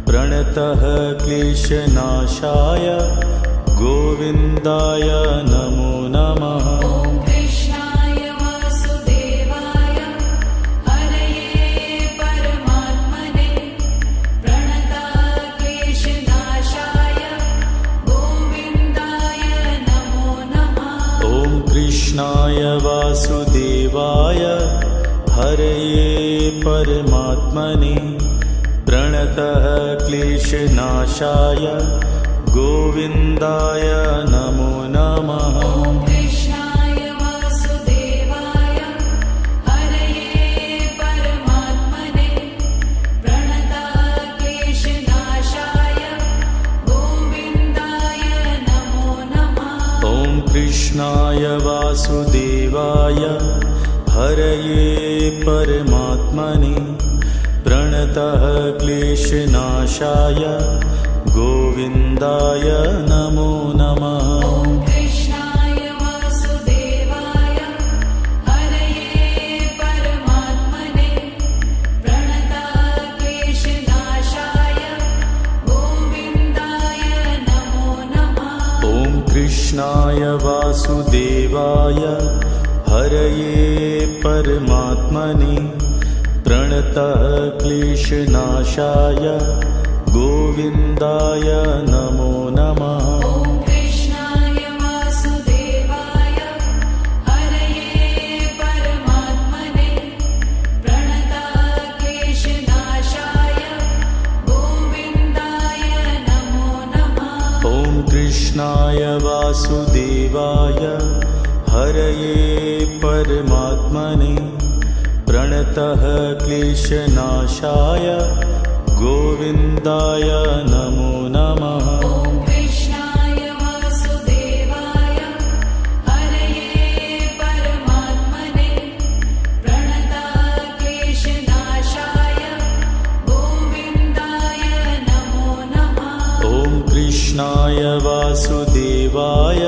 प्रणतः क्लेशनाशाय गोविन्दाय नमो नमः। ॐ कृष्णाय वासुदेवाय हरये परमात्मने प्रणतक्लेशनाशाय गोविन्दाय नमो नमः। ॐ कृष्णाय वासुदेवाय हरये परमात्मने प्रणतः क्लेशनाशाय गोविन्दाय नमो नमः। ॐ कृष्णाय वासुदेवाय हरये परमात्मने प्रणतक्लेशनाशाय गोविन्दाय नमो नमः। ॐ कृष्णाय वासुदेवाय हरये परमात्मने प्रणतः क्लेशनाशाय गोविन्दाय नमो नमः। ॐ कृष्णाय वासुदेवाय हरये परमात्मने प्रणतक्लेशनाशाय गोविन्दाय नमो नमः। ॐ कृष्णाय वासुदेवाय हरये परमात्मने प्रणतः क्लेशनाशाय गोविन्दाय नमो नमः। ॐ कृष्णाय वासुदेवाय हरये परमात्मने प्रणतक्लेशनाशाय गोविन्दाय नमो नमः। ॐ कृष्णाय वासुदेवाय हरये परमात्मने प्रणतः क्लेशनाशाय गोविन्दाय नमो नमः। ॐ कृष्णाय वासुदेवाय हरये परमात्मने प्रणतक्लेशनाशाय वासुदेवाय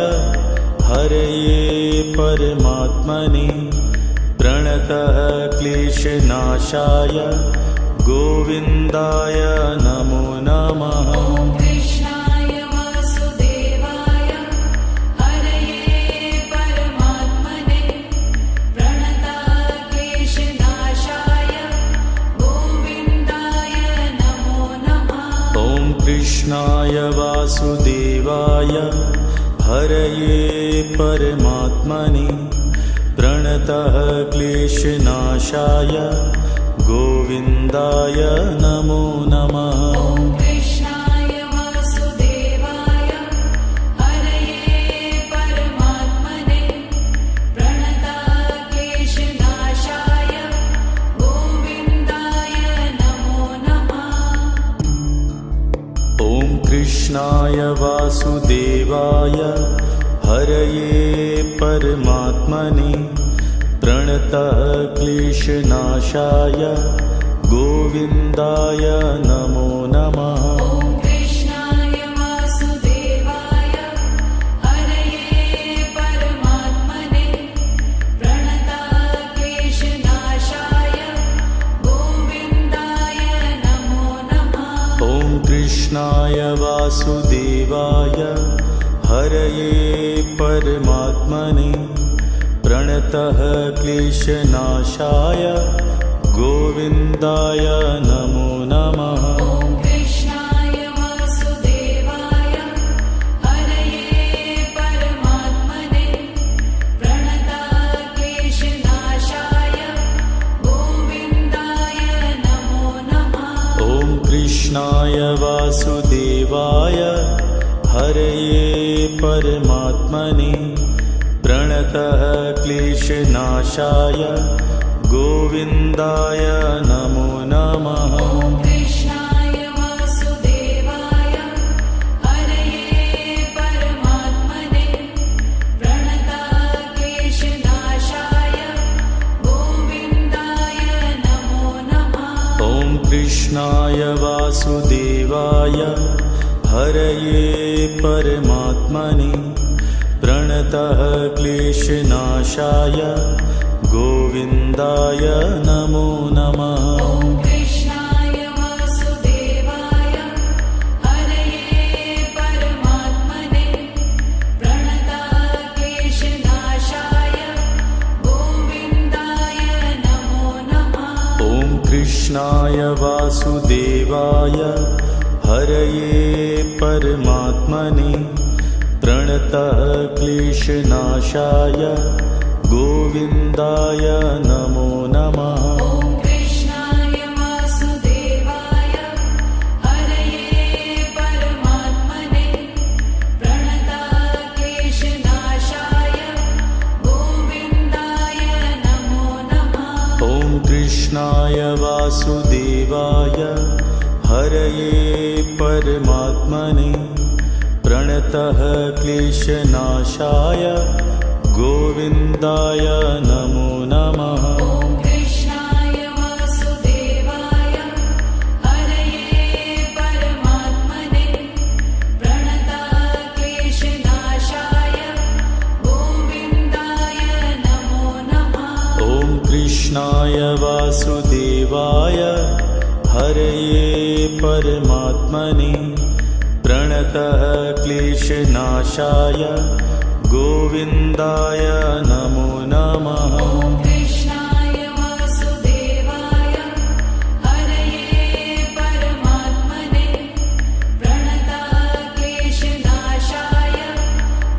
हरये परमात्मने प्रणतः क्लेशनाशाय गोविन्दाय नमो नमः। ॐ कृष्णाय वासुदेवाय हरये परमात्मने प्रणतः क्लेशनाशाय गोविन्दाय नमो नमः। ॐ कृष्णाय वासुदेवाय हरये परमात्मने प्रणतः क्लेशनाशाय गोविन्दाय नमो नमः। ॐ कृष्णाय वासुदेवाय हरये परमात्मने प्रणतः क्लेशनाशाय गोविन्दाय नमो नमः। ॐ कृष्णाय वासुदेवाय हरये परमात्मने प्रणतः क्लेशनाशाय गोविन्दाय नमो नमः। ॐ कृष्णाय वासुदेवाय हरये परमात्मने प्रणतः क्लेशनाशाय गोविन्दाय नमो नमः। ॐ कृष्णाय वासुदेवाय हरये परमात्मने प्रणतः क्लेशनाशाय गोविन्दाय नमो नमः। ॐ कृष्णाय वासुदेवाय हरये परमात्मने प्रणतः क्लेशनाशाय गोविन्दाय नमो नमः। ॐ कृष्णाय वासुदेवाय हरये परमात्मने प्रणतः क्लेशनाशाय गोविन्दाय नमो नमः। ॐ कृष्णाय वासुदेवाय हरये परमात्मने प्रणतः क्लेशनाशाय गोविन्दाय नमो नमः। ॐ कृष्णाय वासुदेवाय हरये परमात्मने प्रणतः क्लेशनाशाय गोविन्दाय नमो नमः। ॐ कृष्णाय वासुदेवाय हरये परमात्मने प्रणतः क्लेशनाशाय गोविन्दाय नमो नमः। ॐ कृष्णाय वासुदेवाय हरये परमात्मने प्रणतः क्लेशनाशाय गोविन्दाय नमो नमः। ॐ कृष्णाय वासुदेवाय हरये परमात्मने प्रणतः क्लेशनाशाय गोविन्दाय नमो नमः। ॐ कृष्णाय वासुदेवाय हरये परमात्मने प्रणतः क्लेशनाशाय गोविन्दाय नमो नमः। ॐ कृष्णाय वासुदेवाय हरये परमात्मने प्रणतः क्लेशनाशाय गोविन्दाय नमो नमः। ॐ कृष्णाय वासुदेवाय हरये परमात्मने प्रणतः क्लेशनाशाय गोविन्दाय नमो नमः। ॐ कृष्णाय वासुदेवाय हरये परमात्मने प्रणतः क्लेशनाशाय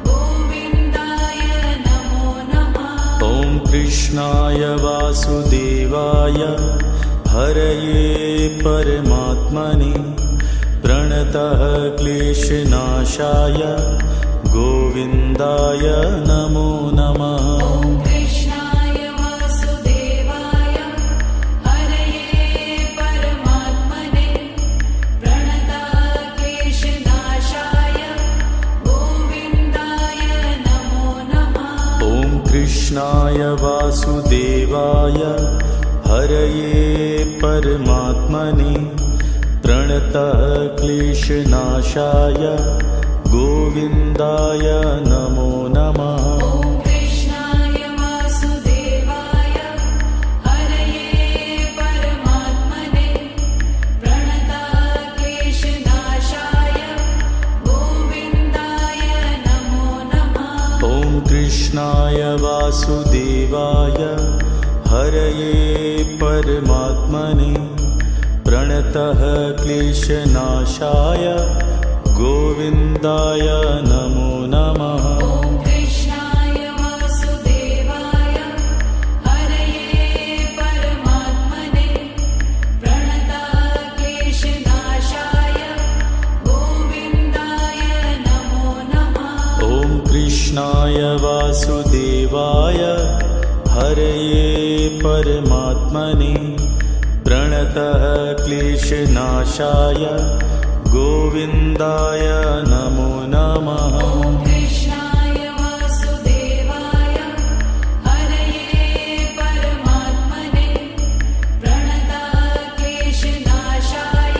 गोविन्दाय नमो नमः। ॐ कृष्णाय वासुदेवाय हरये परमात्मने प्रणतः क्लेशनाशाय गोविन्दाय नमो नमः। ॐ कृष्णाय वासुदेवाय हरये परमात्मने प्रणतः क्लेशनाशाय गोविन्दाय नमो नमः। ॐ कृष्णाय वासुदेवाय हरये परमात्मने प्रणतः क्लेशनाशाय गोविन्दाय नमो नमः। ॐ कृष्णाय वासुदेवाय हरये परमात्मने प्रणताक्लेशनाशाय गोविन्दाय नमो नमः। ॐ कृष्णाय वासुदेवाय हरये परमात्मने प्रणतः क्लेशनाशाय गोविन्दाय नमो नमः। ॐ कृष्णाय वासुदेवाय हरये परमात्मने प्रणताक्लेशनाशाय गोविन्दाय नमो नमः। ॐ कृष्णाय वासुदेवाय हरये परमात्मने प्रणतः क्लेशनाशाय गोविन्दाय नमो नमः। ॐ कृष्णाय वासुदेवाय हरये परमात्मने प्रणताक्लेशनाशाय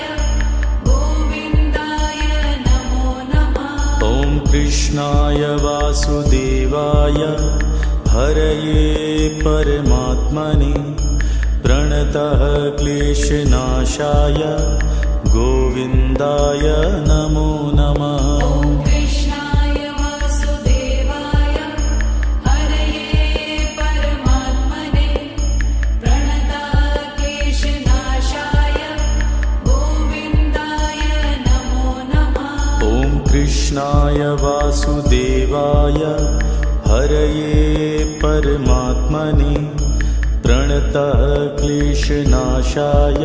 गोविन्दाय नमो नमः। ॐ कृष्णाय वासुदेवाय हरये परमात्मने प्रणतः क्लेशनाशाय गोविन्दाय नमो नमः। ॐ कृष्णाय वासुदेवाय हरये परमात्मने प्रणताक्लेशनाशाय गोविन्दाय नमो नमः। ॐ कृष्णाय वासुदेवाय हरये परमात्मने प्रणतः क्लेशनाशाय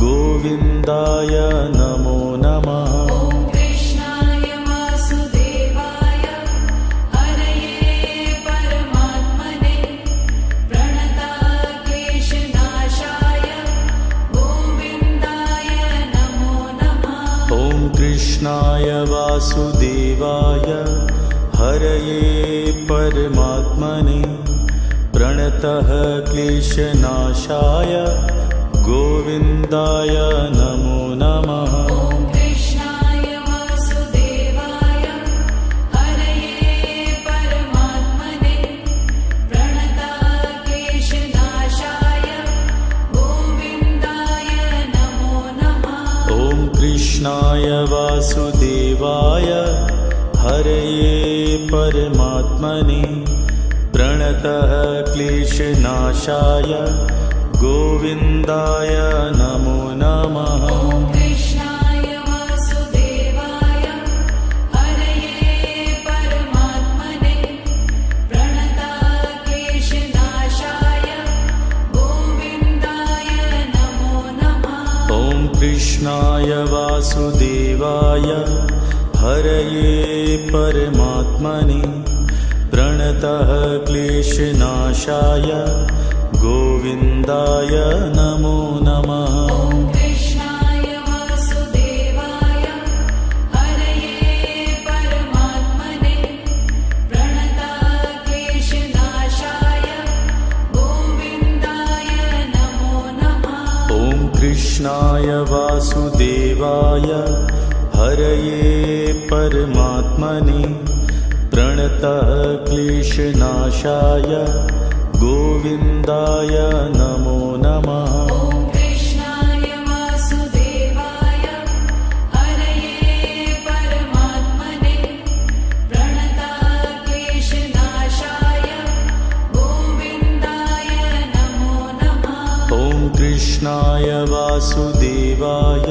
गोविन्दाय नमो नमः। ॐ कृष्णाय वासुदेवाय हरये परमात्मने प्रणताक्लेशनाशाय गोविन्दाय नमो नमः। ॐ कृष्णाय वासुदेवाय हरये परमात्मने प्रणतः क्लेशनाशाय गोविन्दाय नमो नमः। ॐ कृष्णाय वासुदेवाय हरये परमात्मने प्रणताक्लेशनाशाय गोविन्दाय नमो नमः। ॐ कृष्णाय वासुदेवाय हरये परमात्मने प्रणतः क्लेशनाशाय गोविन्दाय नमो नमः। ॐ कृष्णाय वासुदेवाय हरये परमात्मने प्रणताक्लेशनाशाय गोविन्दाय नमो नमः। ॐ कृष्णाय वासुदेवाय हरये परमात्मने प्रणतः क्लेशनाशाय गोविन्दाय नमो नमः। ॐ कृष्णाय वासुदेवाय हरये परमात्मने प्रणताक्लेशनाशाय गोविन्दाय नमो नमः। ॐ कृष्णाय वासुदेवाय हरये परमात्मने प्रणतः क्लेशनाशाय गोविन्दाय नमो नमः। ॐ कृष्णाय वासुदेवाय हरये परमात्मने प्रणताक्लेशनाशाय गोविन्दाय नमो नमः। ॐ कृष्णाय वासुदेवाय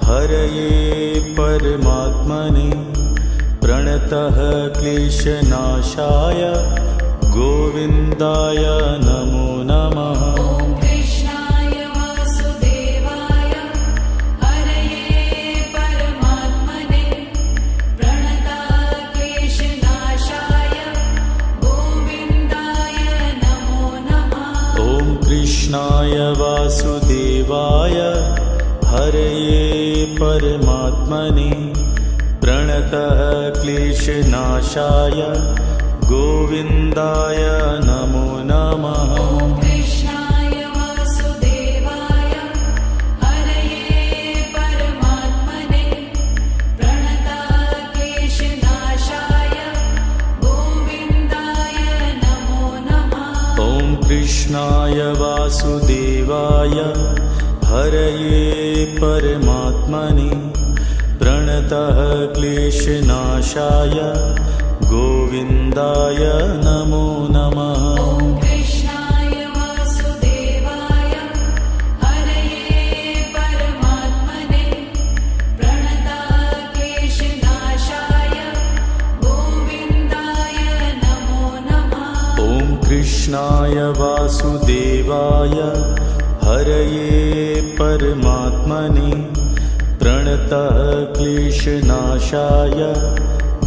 हरये परमात्मने प्रणतः क्लेशनाशाय गोविन्दाय नमो नमः। ॐ कृष्णाय वासुदेवाय हरये परमात्मने प्रणताक्लेशनाशाय गोविन्दाय नमो नमः। ॐ कृष्णाय वासुदेवाय हरये परमात्मने प्रणतः क्लेशनाशाय गोविन्दाय नमो नमः। ॐ कृष्णाय वासुदेवाय हरये परमात्मने प्रणताक्लेशनाशाय वासुदेवाय हरये परमात्मने प्रणतः क्लेशनाशाय गोविन्दाय नमो नमः। ॐ कृष्णाय वासुदेवाय हरये परमात्मने प्रणताः क्लेशनाशाय गोविन्दाय नमो नमः। ॐ कृष्णाय वासुदेवाय हरये परमात्मने प्रणतः क्लेशनाशाय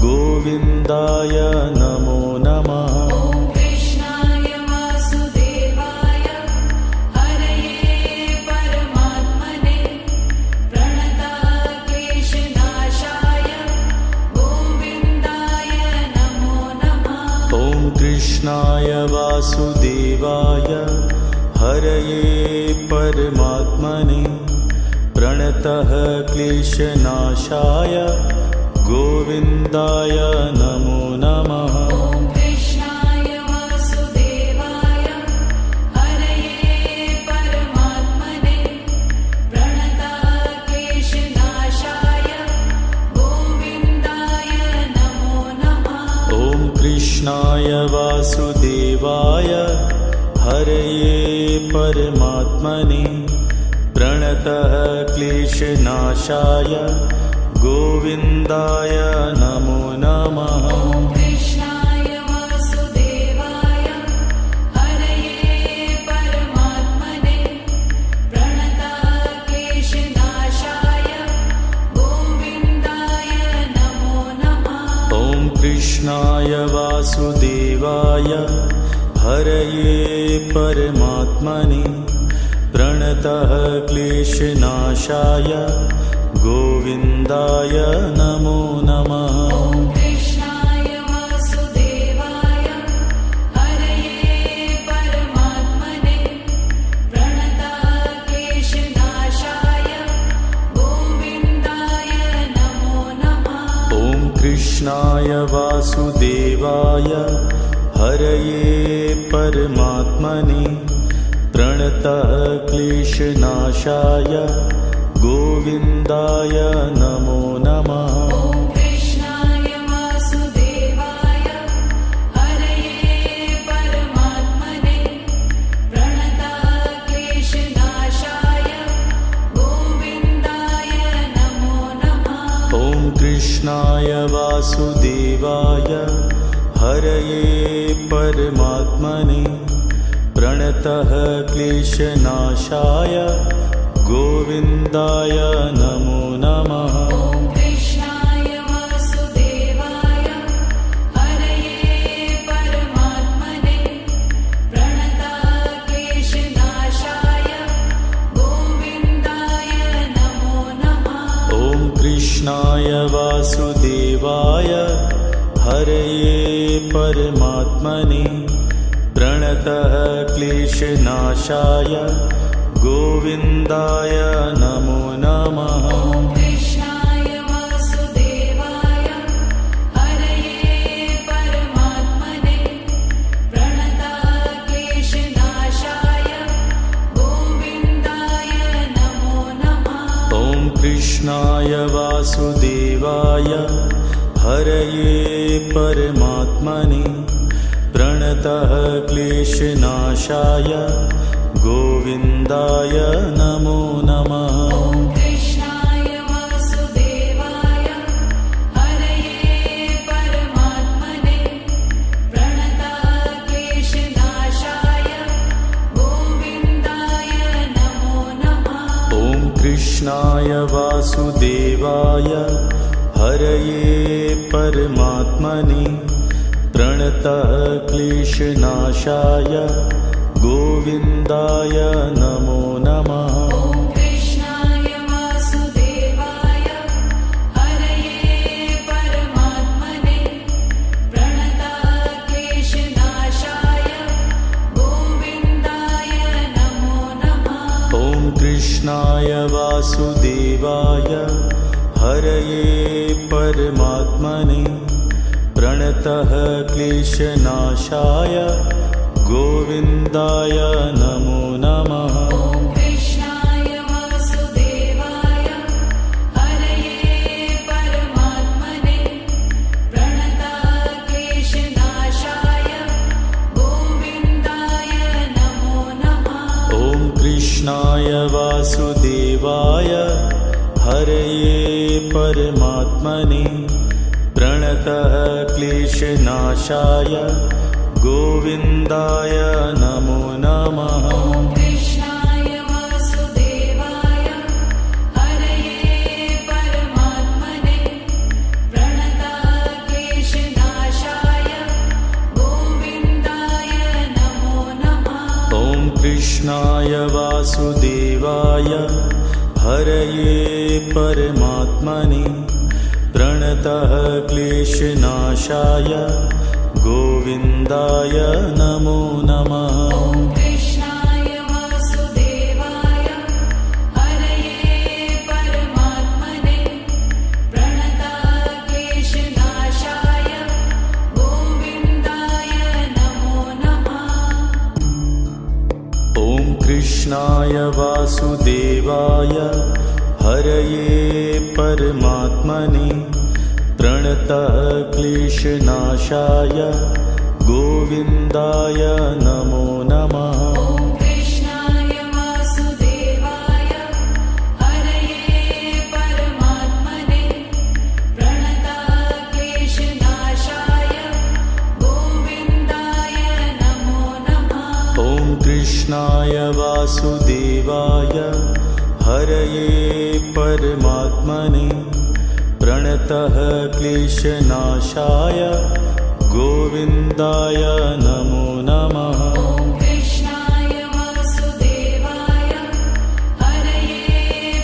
गोविन्दाय नमो नमः। ॐ कृष्णाय वासुदेवाय हरये परमात्मने प्रणताः क्लेशनाशाय गोविन्दाय नमो नमः। ॐ कृष्णाय वासुदेवाय हरये परमात्मने प्रणतः क्लेशनाशाय गोविन्दाय नमो नमः। ॐ कृष्णाय वासुदेवाय हरये परमात्मने प्रणताः क्लेशनाशाय गोविन्दाय नमो नमः। ॐ कृष्णाय वासुदेवाय हरये परमात्मने प्रणतः क्लेशनाशाय गोविन्दाय नमो नमः। ॐ कृष्णाय वासुदेवाय हरये परमात्मने प्रणताः क्लेशनाशाय गोविन्दाय नमो नमः। ॐ कृष्णाय वासुदेवाय हरये परमात्मने प्रणतः क्लेशनाशाय गोविन्दाय नमो नमः। ॐ कृष्णाय वासुदेवाय हरये परमात्मने प्रणताः क्लेशनाशाय गोविन्दाय नमो नमः। ॐ कृष्णाय वासुदेवाय हरये परमात्मने प्रणतः क्लेशनाशाय गोविन्दाय नमो नमः। ॐ कृष्णाय वासुदेवाय हरये परमात्मने प्रणताः क्लेशनाशाय गोविन्दाय नमो नमः। ॐ कृष्णाय वासुदेवाय हरये परमात्मने प्रणतः क्लेशनाशाय गोविन्दाय नमो नमः। ॐ कृष्णाय वासुदेवाय हरये परमात्मने प्रणताः क्लेशनाशाय गोविन्दाय नमो नमः। ॐ कृष्णाय वासुदेवाय हरये परमात्मने प्रणतः क्लेशनाशाय गोविन्दाय नमो नमः। ॐ कृष्णाय वासुदेवाय हरये परमात्मने प्रणताः क्लेशनाशाय गोविन्दाय नमो नमः। ॐ कृष्णाय वासुदेवाय हरये परमात्मने प्रणतः क्लेशनाशाय गोविन्दाय नमो नमः। ॐ कृष्णाय वासुदेवाय हरये परमात्मने प्रणताः क्लेशनाशाय गोविन्दाय नमो नमः। ॐ कृष्णाय वासुदेवाय हरये परमात्मने प्रणतः क्लेशनाशाय गोविन्दाय नमो नमः। ॐ कृष्णाय वासुदेवाय हरये परमात्मने प्रणताः क्लेशनाशाय गोविन्दाय नमो नमः। ॐ कृष्णाय वासुदेवाय हरये परमात्मने प्रणतः क्लेशनाशाय गोविन्दाय नमो नमः। ॐ कृष्णाय वासुदेवाय हरये परमात्मने प्रणतक्लेशनाशाय गोविन्दाय नमो नमः। ॐ कृष्णाय वासुदेवाय हरये परमात्मने प्रणतः क्लेशनाशाय गोविन्दाय नमो नमः। ॐ कृष्णाय वासुदेवाय हरये परमात्मने प्रणतक्लेशनाशाय गोविन्दाय नमो नमः। ॐ कृष्णाय वासुदेवाय हरये परमात्मने प्रणतः क्लेशनाशाय गोविन्दाय नमो नमः। ॐ कृष्णाय वासुदेवाय हरये परमात्मने प्रणतक्लेशनाशाय गोविन्दाय नमो नमः। ॐ कृष्णाय वासुदेवाय हरये परमात्मने प्रणतः क्लेशनाशाय गोविन्दाय नमो नमः। ॐ कृष्णाय वासुदेवाय हरये परमात्मने प्रणतक्लेशनाशाय गोविन्दाय नमो नमः। ॐ कृष्णाय वासुदेवाय हरये परमात्मने प्रणतः क्लेशनाशाय गोविन्दाय नमो नमः। ॐ कृष्णाय वासुदेवाय हरये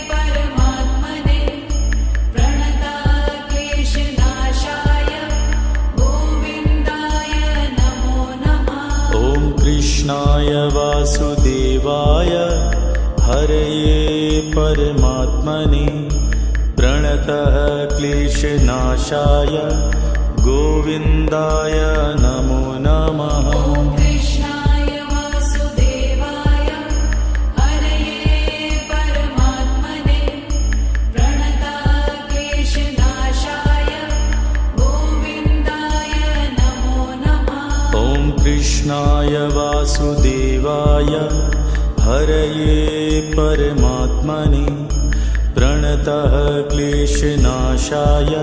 परमात्मने प्रणतक्लेशनाशाय गोविन्दाय नमो नमः। ॐ कृष्णाय वासुदेवाय हरये परमात्मने प्रणतः क्लेशनाशाय गोविन्दाय नमो नमः। ॐ कृष्णाय वासुदेवाय हरये परमात्मने प्रणतक्लेशनाशाय गोविन्दाय नमो नमः। ॐ कृष्णाय वासुदेवाय हरये परमात्मने प्रणतः क्लेशनाशाय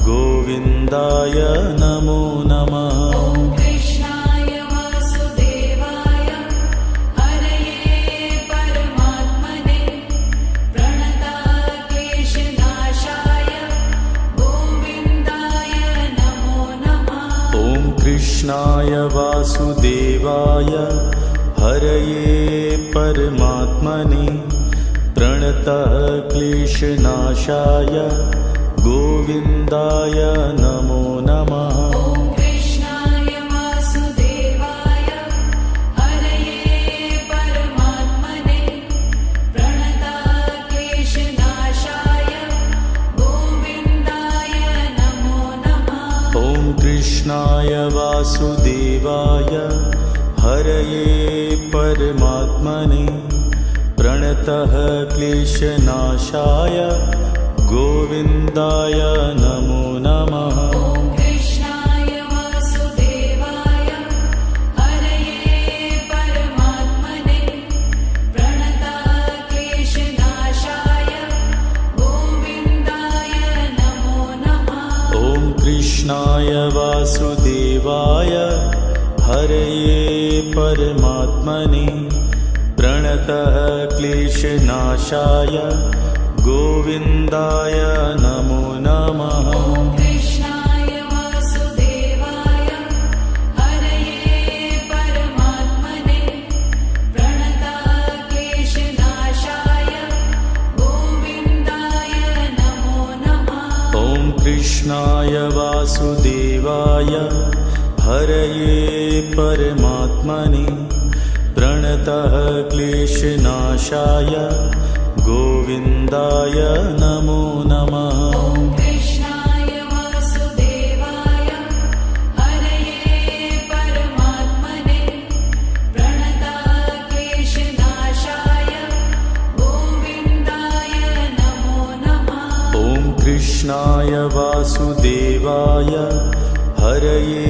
गोविन्दाय नमो नमः। ॐ कृष्णाय वासुदेवाय हरये परमात्मने प्रणतक्लेशनाशाय गोविन्दाय नमो नमः। ॐ कृष्णाय वासुदेवाय हरये परमात्मने प्रणतः क्लेशनाशाय गोविन्दाय नमो नमः। ॐ कृष्णाय वासुदेवाय हरये परमात्मने प्रणतक्लेशनाशाय गोविन्दाय नमो नमः। ॐ कृष्णाय वासुदेवाय हरये परमात्मने प्रणतः क्लेशनाशाय गोविन्दाय नमो नमः। ॐ कृष्णाय वासुदेवाय हरये परमात्मने प्रणतक्लेशनाशाय गोविन्दाय नमो नमः। ॐ कृष्णाय वासुदेवाय हरये परमात्मने प्रणतः क्लेशनाशाय गोविन्दाय नमो नमः। ॐ कृष्णाय वासुदेवाय हरये परमात्मने प्रणतक्लेशनाशाय गोविन्दाय नमो नमः। ॐ कृष्णाय वासुदेवाय हरये परमात्मने प्रणतः क्लेशनाशाय गोविन्दाय नमो नमः। ॐ कृष्णाय वासुदेवाय हरये परमात्मने कृष्णाय वासुदेवाय हरये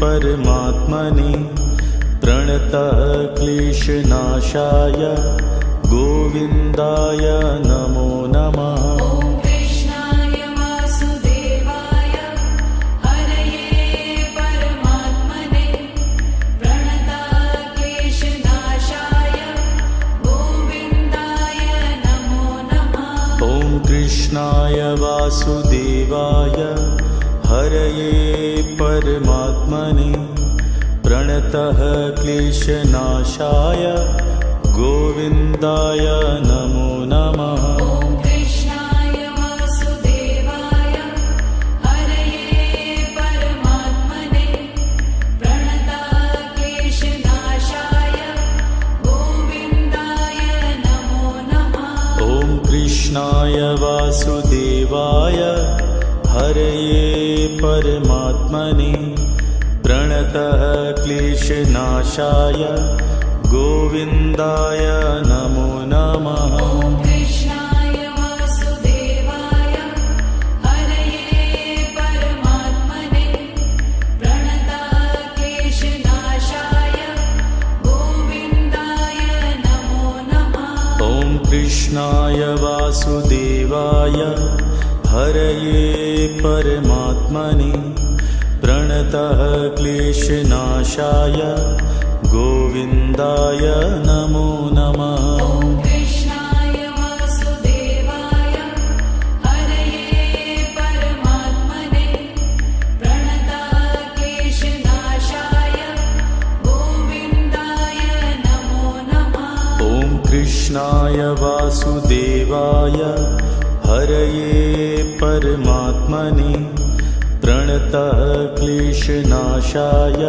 परमात्मने प्रणतः क्लेशनाशाय गोविन्दाय नमो नमः। ॐ कृष्णाय वासुदेवाय हरये परमात्मने प्रणतः क्लेशनाशाय गोविन्दाय नमो नमः। ॐ कृष्णाय वासुदेवाय हरये परमात्मने प्रणतः क्लेशनाशाय गोविन्दाय नमो नमः। ॐ कृष्णाय वासुदेवाय हरये परमात्मने प्रणतः क्लेशनाशाय गोविन्दाय नमो नमः। ॐ कृष्णाय वासुदेवाय हरये परमात्मने प्रणतः क्लेशनाशाय गोविन्दाय नमो नमः। ॐ कृष्णाय वासुदेवाय हरये परमात्मने प्रणतः क्लेशनाशाय गोविन्दाय नमो नमः। ॐ कृष्णाय वासुदेवाय हरये परमात्मने प्रणतः क्लेशनाशाय गोविन्दाय नमो नमः। ॐ कृष्णाय वासुदेवाय हरये परमात्मने प्रणतः क्लेशनाशाय गोविन्दाय नमो नमः। ॐ कृष्णाय वासुदेवाय हरये परमात्मने प्रणतः क्लेशनाशाय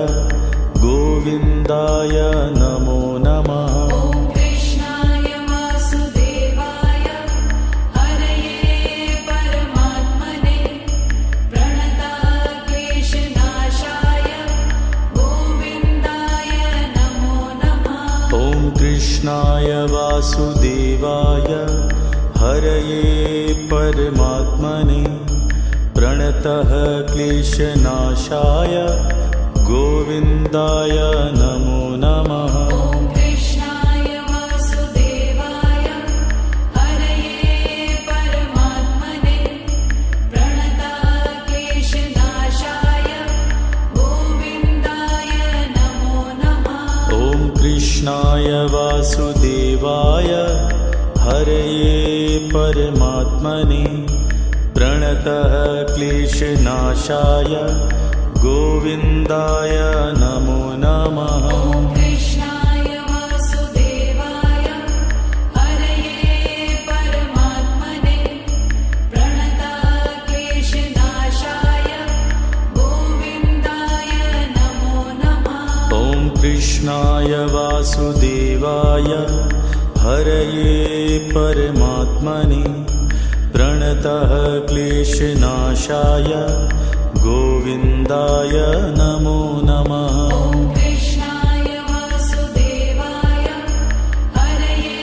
गोविन्दाय नमो नमः। ॐ कृष्णाय वासुदेवाय हरये परमात्मने प्रणतः क्लेशनाशाय गोविन्दाय नमो नमः। ॐ कृष्णाय वासुदेवाय हरये परमात्मने प्रणतः क्लेशनाशाय गोविन्दाय नमो नमः। ॐ कृष्णाय वासुदेवाय हरये परमात्मने प्रणतः क्लेशनाशाय गोविन्दाय नमो नमः। ॐ कृष्णाय वासुदेवाय हरये परमात्मने प्रणतः क्लेशनाशाय गोविन्दाय नमो नमः। ॐ कृष्णाय वासुदेवाय हरये परमात्मने प्रणतः क्लेशनाशाय गोविन्दाय नमो नमः। ॐ कृष्णाय वासुदेवाय हरये परमात्मने प्रणतः क्लेशनाशाय गोविन्दाय नमो नमः। ॐ कृष्णाय वासुदेवाय हरये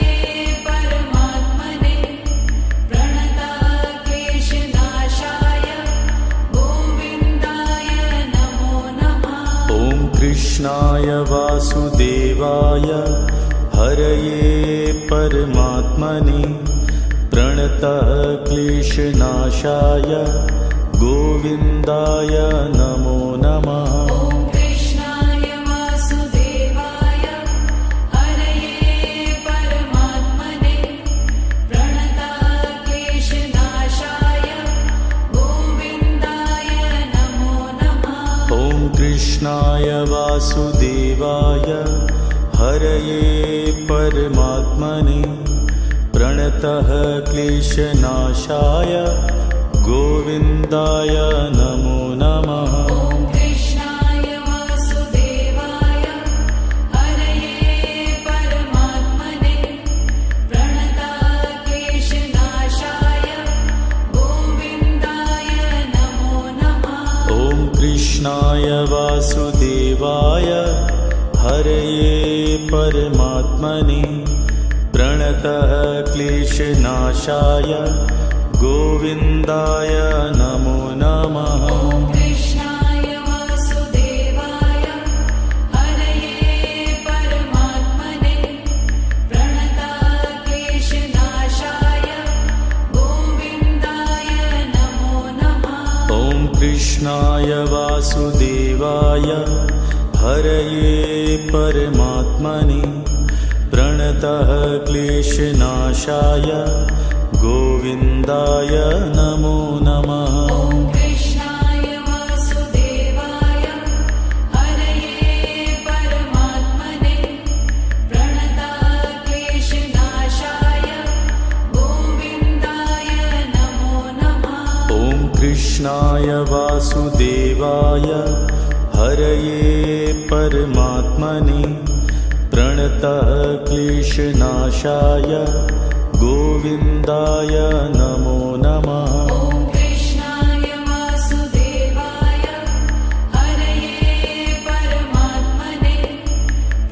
परमात्मने प्रणतः क्लेशनाशाय गोविन्दाय नमो नमः। ॐ कृष्णाय वासुदेवाय हरये परमात्मने प्रणतः क्लेशनाशाय गोविन्दाय नमो नमः। ॐ कृष्णाय वासुदेवाय हरये परमात्मने प्रणतः क्लेशनाशाय गोविन्दाय नमो नमः। ॐ कृष्णाय वासुदेवाय हरये परमात्मने प्रणतः क्लेशनाशाय गोविन्दाय नमो नमः। ॐ कृष्णाय वासुदेवाय हरये परमात्मने प्रणतः क्लेशनाशाय गोविन्दाय नमो नमः। ॐ कृष्णाय वासुदेवाय हरये परमात्मने प्रणतः क्लेशनाशाय गोविन्दाय नमो नमः। ॐ कृष्णाय वासुदेवाय हरये परमात्मने प्रणतक्लेशनाशाय गोविन्दाय नमो नमः। ॐ कृष्णाय वासुदेवाय हरये परमात्मने प्रणतः क्लेशनाशाय गोविन्दाय नमो नमः। ॐ कृष्णाय वासुदेवाय हरये परमात्मने प्रणतक्लेशनाशाय गोविन्दाय नमो नमः। ॐ कृष्णाय वासुदेवाय हरये परमात्मने प्रणतः क्लेशनाशाय गोविन्दाय नमो नमः। ॐ कृष्णाय वासुदेवाय हरये परमात्मने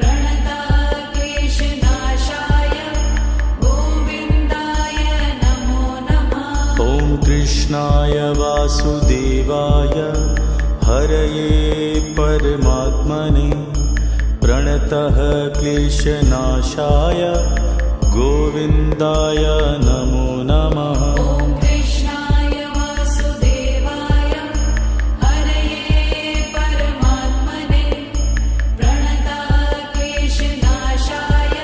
प्रणतक्लेशनाशाय गोविन्दाय नमो नमः। ॐ कृष्णाय वासुदेवाय हरये परमात्मने प्रणतः क्लेशनाशाय गोविन्दाय नमो नमः। ॐ कृष्णाय वासुदेवाय हरये परमात्मने प्रणतक्लेशनाशाय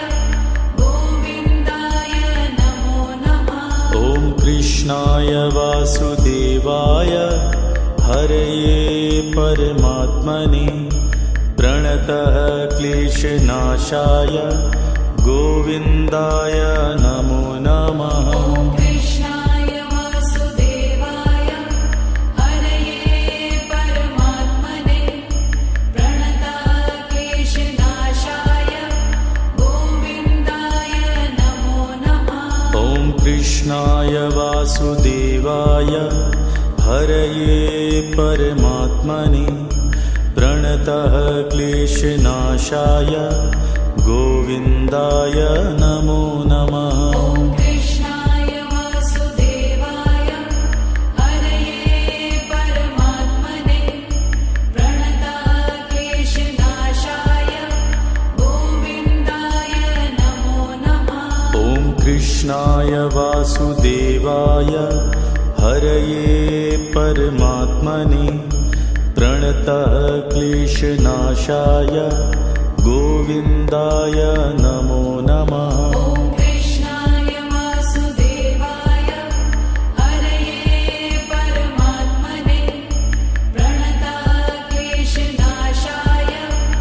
गोविन्दाय नमो नमः। ॐ कृष्णाय वासुदेवाय हरये परमात्मने प्रणतः क्लेशनाशाय गोविन्दाय नमो नमः। ॐ कृष्णाय वासुदेवाय हरये परमात्मने प्रणतक्लेशनाशाय गोविन्दाय नमो नमः। ॐ कृष्णाय वासुदेवाय हरये परमात्मने प्रणतः क्लेशनाशाय गोविन्दाय नमो नमः। ॐ कृष्णाय वासुदेवाय हरये परमात्मने प्रणतक्लेशनाशाय गोविन्दाय नमो नमः। ॐ कृष्णाय वासुदेवाय हरये परमात्मने प्रणतः क्लेशनाशाय गोविन्दाय नमो नमः। ॐ कृष्णाय वासुदेवाय हरये परमात्मने प्रणतक्लेशनाशाय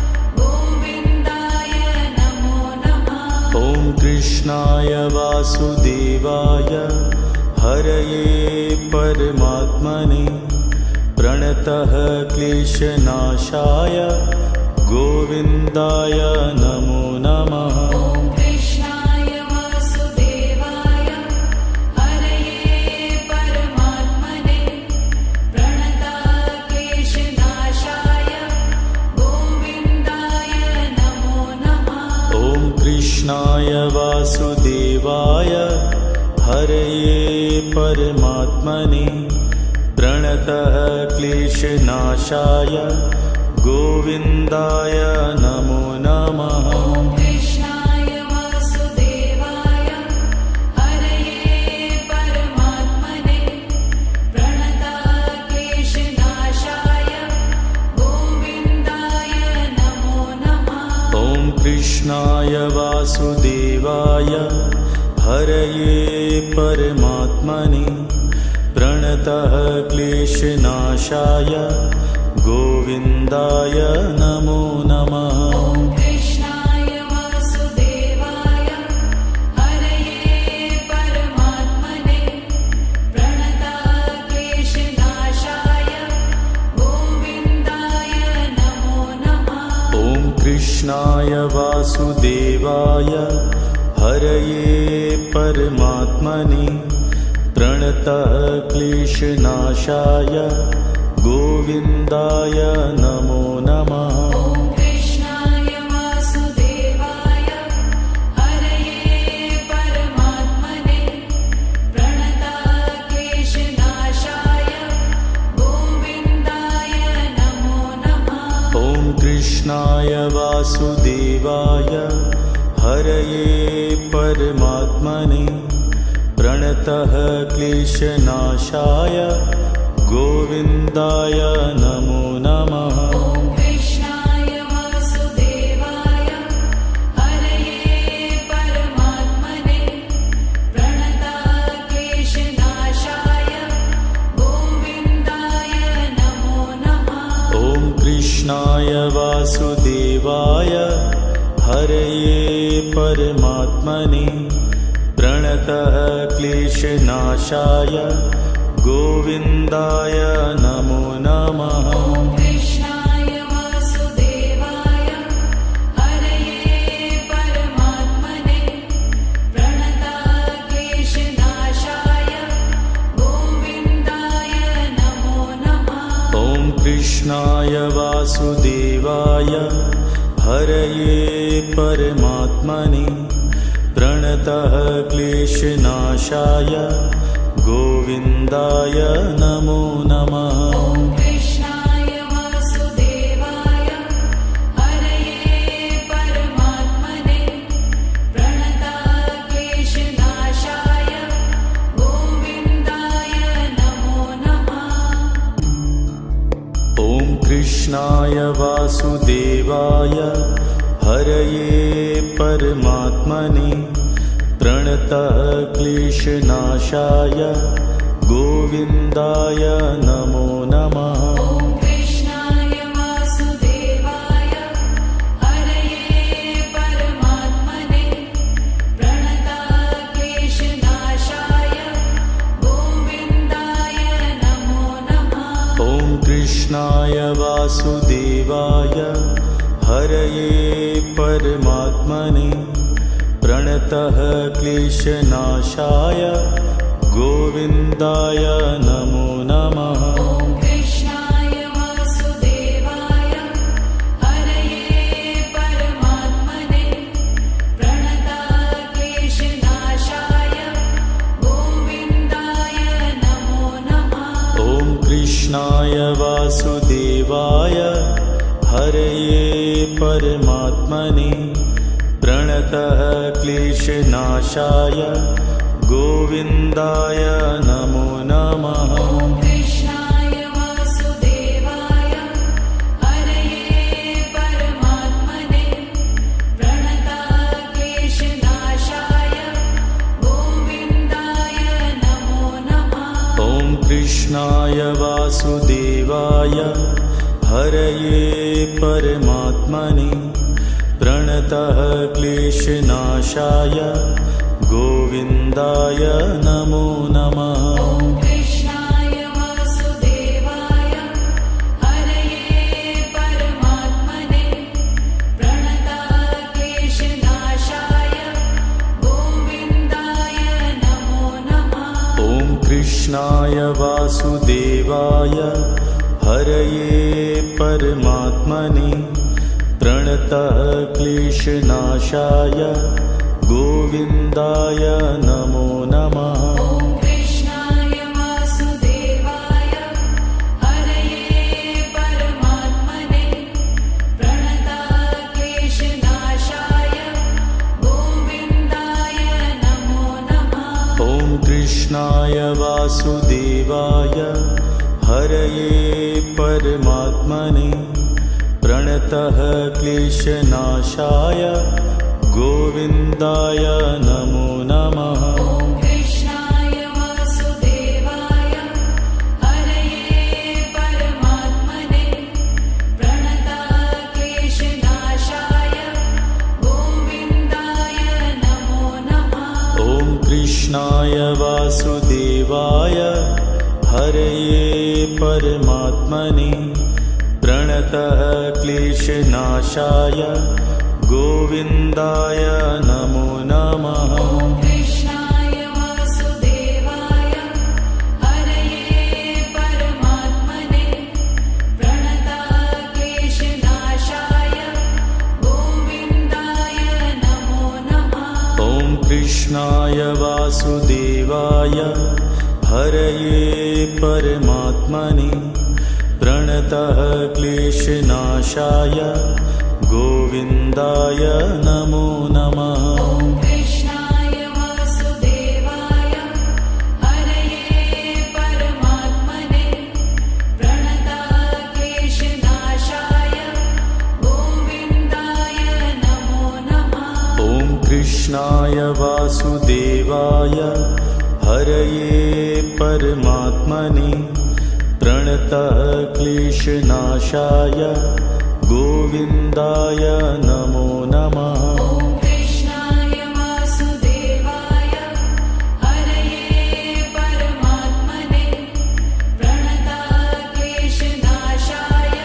गोविन्दाय नमो नमः। ॐ कृष्णाय वासुदेवाय हरये परमात्मने प्रणतः क्लेशनाशाय गोविन्दाय नमो नमः। ॐ कृष्णाय वासुदेवाय हरये परमात्मने प्रणतक्लेशनाशाय गोविन्दाय नमो नमः। ॐ कृष्णाय वासुदेवाय हरये परमात्मने प्रणतः क्लेशनाशाय गोविन्दाय नमो नमः। ॐ कृष्णाय वासुदेवाय हरये परमात्मने प्रणतक्लेशनाशाय गोविन्दाय नमो नमः। ॐ कृष्णाय वासुदेवाय हरये परमात्मने प्रणतः क्लेशनाशाय गोविन्दाय नमो नमः। ॐ कृष्णाय वासुदेवाय हरये परमात्मने प्रणतक्लेशनाशाय गोविन्दाय नमो नमः। ॐ कृष्णाय वासुदेवाय हरये परमात्मने प्रणतः क्लेशनाशाय गोविन्दाय नमो नमः। ॐ कृष्णाय वासुदेवाय हरये परमात्मने प्रणतक्लेशनाशाय परमात्मने प्रणतः क्लेशनाशाय गोविन्दाय नमो नमः। ॐ कृष्णाय वासुदेवाय हरये परमात्मने प्रणताः क्लेशनाशाय गोविन्दाय नमो नमः। ॐ कृष्णाय वासुदेवाय हरये परमात्मने प्रणतः क्लेशनाशाय गोविन्दाय नमो नमः। ॐ कृष्णाय वासुदेवाय हरये परमात्मने प्रणताः क्लेशनाशाय गोविन्दाय नमो नमः। ॐ कृष्णाय वासुदेवाय हरये परमात्मने प्रणतः क्लेशनाशाय गोविन्दाय नमो नमः। ॐ कृष्णाय वासुदेवाय हरये परमात्मने प्रणताः क्लेशनाशाय गोविन्दाय नमो नमः। ॐ कृष्णाय वासुदेवाय हरये परमात्मने प्रणतः क्लेशनाशाय गोविन्दाय नमो नमः। ॐ कृष्णाय वासुदेवाय हरये परमात्मने प्रणताः क्लेशनाशाय गोविन्दाय नमो नमः। ॐ कृष्णाय वासुदेवाय हरये परमात्मने प्रणतः क्लेशनाशाय गोविन्दाय नमो नमः। ॐ कृष्णाय वासुदेवाय हरये परमात्मने प्रणताः क्लेशनाशाय गोविन्दाय नमो नमः। ॐ कृष्णाय वासुदेवाय हरये परमात्मने प्रणतः क्लेशनाशाय गोविन्दाय नमो नमः। ॐ कृष्णाय वासुदेवाय हरये परमात्मने प्रणताः क्लेशनाशाय गोविन्दाय नमो नमः। ॐ कृष्णाय वासुदेवाय हरये परमात्मने प्रणतः क्लेशनाशाय गोविन्दाय नमो नमः। ॐ कृष्णाय वासुदेवाय हरये परमात्मने प्रणताः क्लेशनाशाय गोविन्दाय नमो नमः। ॐ कृष्णाय वासुदेवाय हरये परमात्मने प्रणतः क्लेशनाशाय गोविन्दाय नमो नमः। ॐ कृष्णाय वासुदेवाय हरये परमात्मने प्रणताः क्लेशनाशाय गोविन्दाय नमो नमः। ॐ कृष्णाय वासुदेवाय हरये परमात्मने प्रणतः क्लेशनाशाय गोविन्दाय नमो नमः। ॐ कृष्णाय वासुदेवाय हरये परमात्मने प्रणताः क्लेशनाशाय गोविन्दाय नमो नमः। ॐ कृष्णाय वासुदेवाय हरये परमात्मने प्रणतः क्लेशनाशाय गोविन्दाय नमो नमः। ॐ कृष्णाय वासुदेवाय हरये परमात्मने प्रणताः क्लेशनाशाय गोविन्दाय नमो नमः। ॐ कृष्णाय वासुदेवाय हरये परमात्मने प्रणतः क्लेशनाशाय गोविन्दाय नमो नमः। ॐ कृष्णाय वासुदेवाय हरये परमात्मने प्रणतः क्लेशनाशाय गोविन्दाय नमो नमः। ॐ कृष्णाय वासुदेवाय हरये परमात्मने प्रणतः क्लेशनाशाय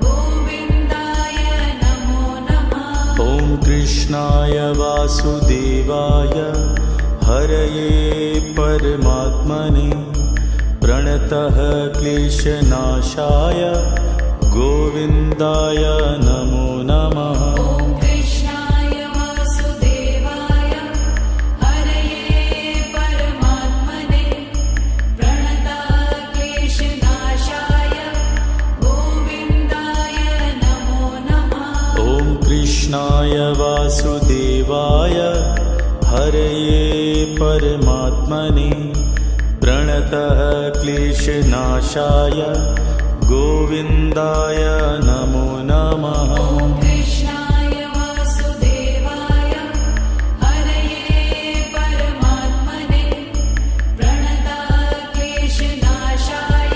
गोविन्दाय नमो नमः। ॐ कृष्णाय वासुदेवाय हरये परमात्मने प्रणतः क्लेशनाशाय गोविन्दाय नमो नमः। ॐ कृष्णाय वासुदेवाय हरये परमात्मने प्रणतः क्लेशनाशाय गोविन्दाय नमो नमः। ॐ कृष्णाय वासुदेवाय हरये परमात्मने प्रणतः क्लेशनाशाय गोविन्दाय नमो नमः। ॐ कृष्णाय वासुदेवाय हरये परमात्मने प्रणतः क्लेशनाशाय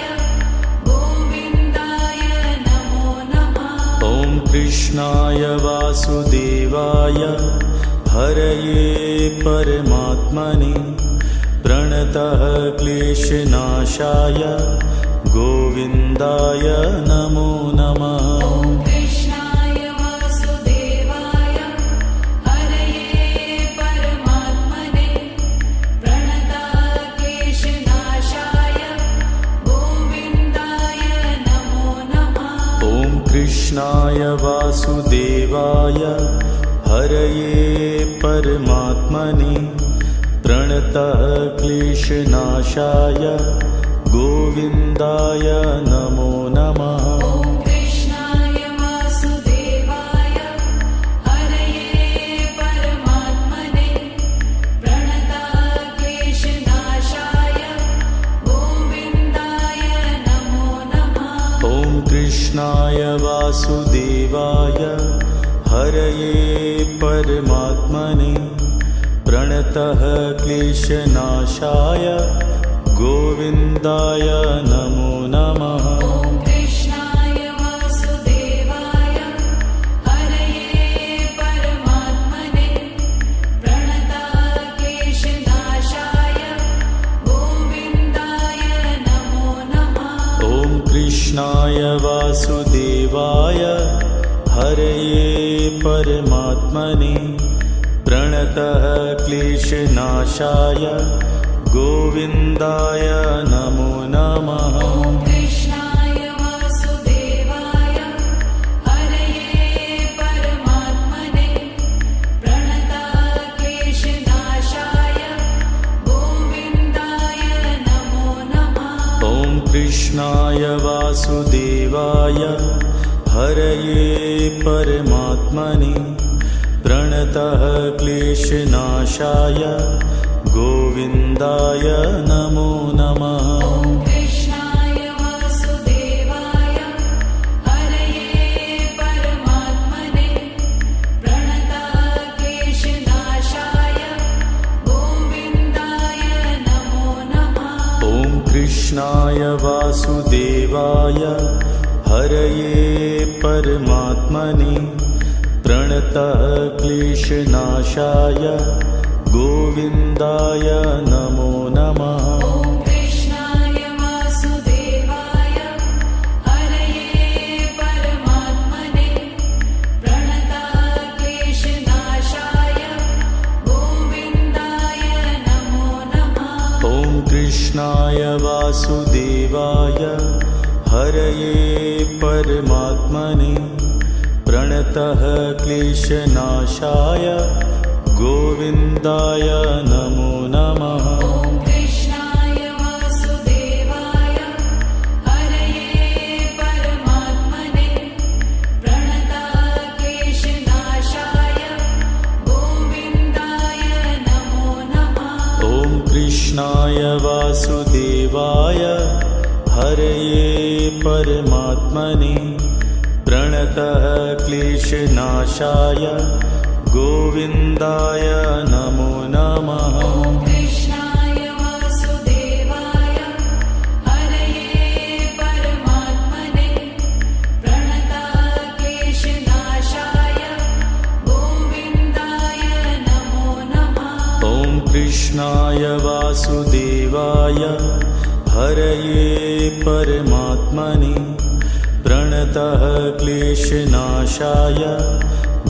गोविन्दाय नमो नमः। ॐ कृष्णाय वासुदेवाय हरये परमात्मने प्रणतः क्लेशनाशाय गोविन्दाय नमो नमः। ॐ कृष्णाय वासुदेवाय हरये परमात्मने प्रणतः क्लेशनाशाय गोविन्दाय नमो नमः। ॐ कृष्णाय वासुदेवाय हरये परमात्मने प्रणतः क्लेशनाशाय गोविन्दाय नमो नमः। ॐ कृष्णाय वासुदेवाय हरये परमात्मने प्रणतः क्लेशनाशाय गोविन्दाय नमो नमः। ॐ कृष्णाय वासुदेवाय हरये परमात्मने प्रणतः क्लेशनाशाय गोविन्दाय नमो नमः। ॐ कृष्णाय वासुदेवाय हरये परमात्मने प्रणतः क्लेशनाशाय गोविन्दाय नमो नमः। ॐ कृष्णाय वासुदेवाय हरये परमात्मने प्रणतः क्लेशनाशाय गोविन्दाय नमो नमः। ॐ कृष्णाय वासुदेवाय हरये परमात्मने प्रणतः क्लेशनाशाय गोविन्दाय नमो नमः। ॐ कृष्णाय वासुदेवाय हरये परमात्मने प्रणतः क्लेशनाशाय गोविन्दाय नमो नमः। ॐ कृष्णाय वासुदेवाय हरये परमात्मने प्रणतः क्लेशनाशाय गोविन्दाय नमो नमः। ॐ कृष्णाय वासुदेवाय हरये परमात्मने प्रणतः क्लेशनाशाय गोविन्दाय नमो नमः। ॐ कृष्णाय वासुदेवाय हरये परमात्मने प्रणतः क्लेशनाशाय गोविन्दाय नमो नमः। ॐ कृष्णाय वासुदेवाय हरये परमात्मने प्रणतः क्लेशनाशाय गोविन्दाय नमो नमः। ॐ कृष्णाय वासुदेवाय हरये परमात्मने प्रणतः क्लेशनाशाय गोविन्दाय नमो नमः। ॐ कृष्णाय वासुदेवाय हरये परमात्मने प्रणतः क्लेशनाशाय गोविन्दाय नमो नमः। ॐ कृष्णाय वासुदेवाय हरये परमात्मने प्रणतक्लेशनाशाय गोविन्दाय नमो नमः। ॐ कृष्णाय वासुदेवाय हरये परमात्मने प्रणतः क्लेशनाशाय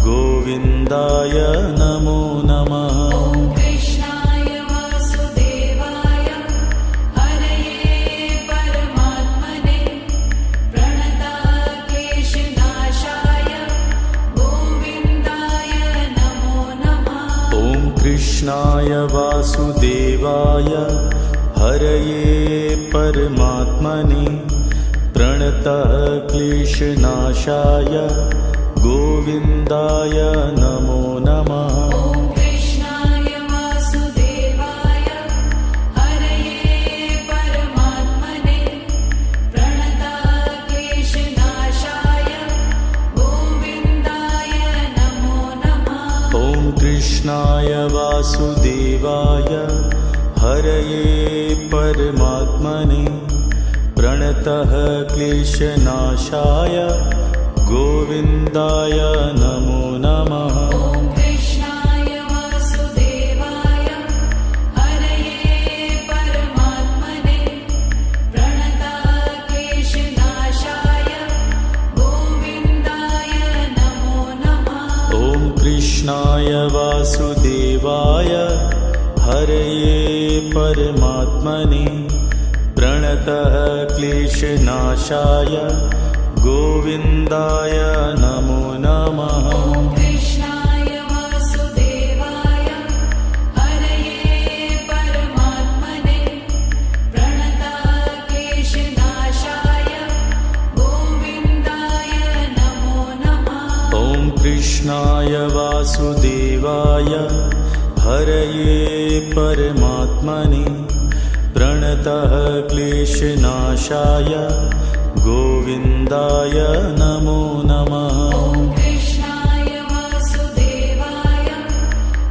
गोविन्दाय नमो नमः। ॐ कृष्णाय वासुदेवाय हरये परमात्मने प्रणतक्लेशनाशाय गोविन्दाय नमो नमः। ॐ कृष्णाय वासुदेवाय हरये परमात्मने प्रणतः क्लेशनाशाय गोविन्दाय नमो नमः। ॐ कृष्णाय वासुदेवाय हरये परमात्मने प्रणतक्लेशनाशाय गोविन्दाय नमो नमः। ॐ कृष्णाय वासुदेवाय हरये परमात्मने प्रणतः क्लेशनाशाय गोविन्दाय नमो नमः। ॐ कृष्णाय वासुदेवाय हरये परमात्मने प्रणतक्लेशनाशाय गोविन्दाय नमो नमः। ॐ कृष्णाय वासुदेवाय हरये परमात्मने प्रणतः क्लेशनाशाय गोविन्दाय नमो नमः। ॐ कृष्णाय वासुदेवाय हरये परमात्मने प्रणतक्लेशनाशाय गोविन्दाय नमो नमः। ॐ कृष्णाय वासुदेवाय हरये परमात्मने प्रणतः क्लेशनाशाय गोविन्दाय नमो नमः। ॐ कृष्णाय वासुदेवाय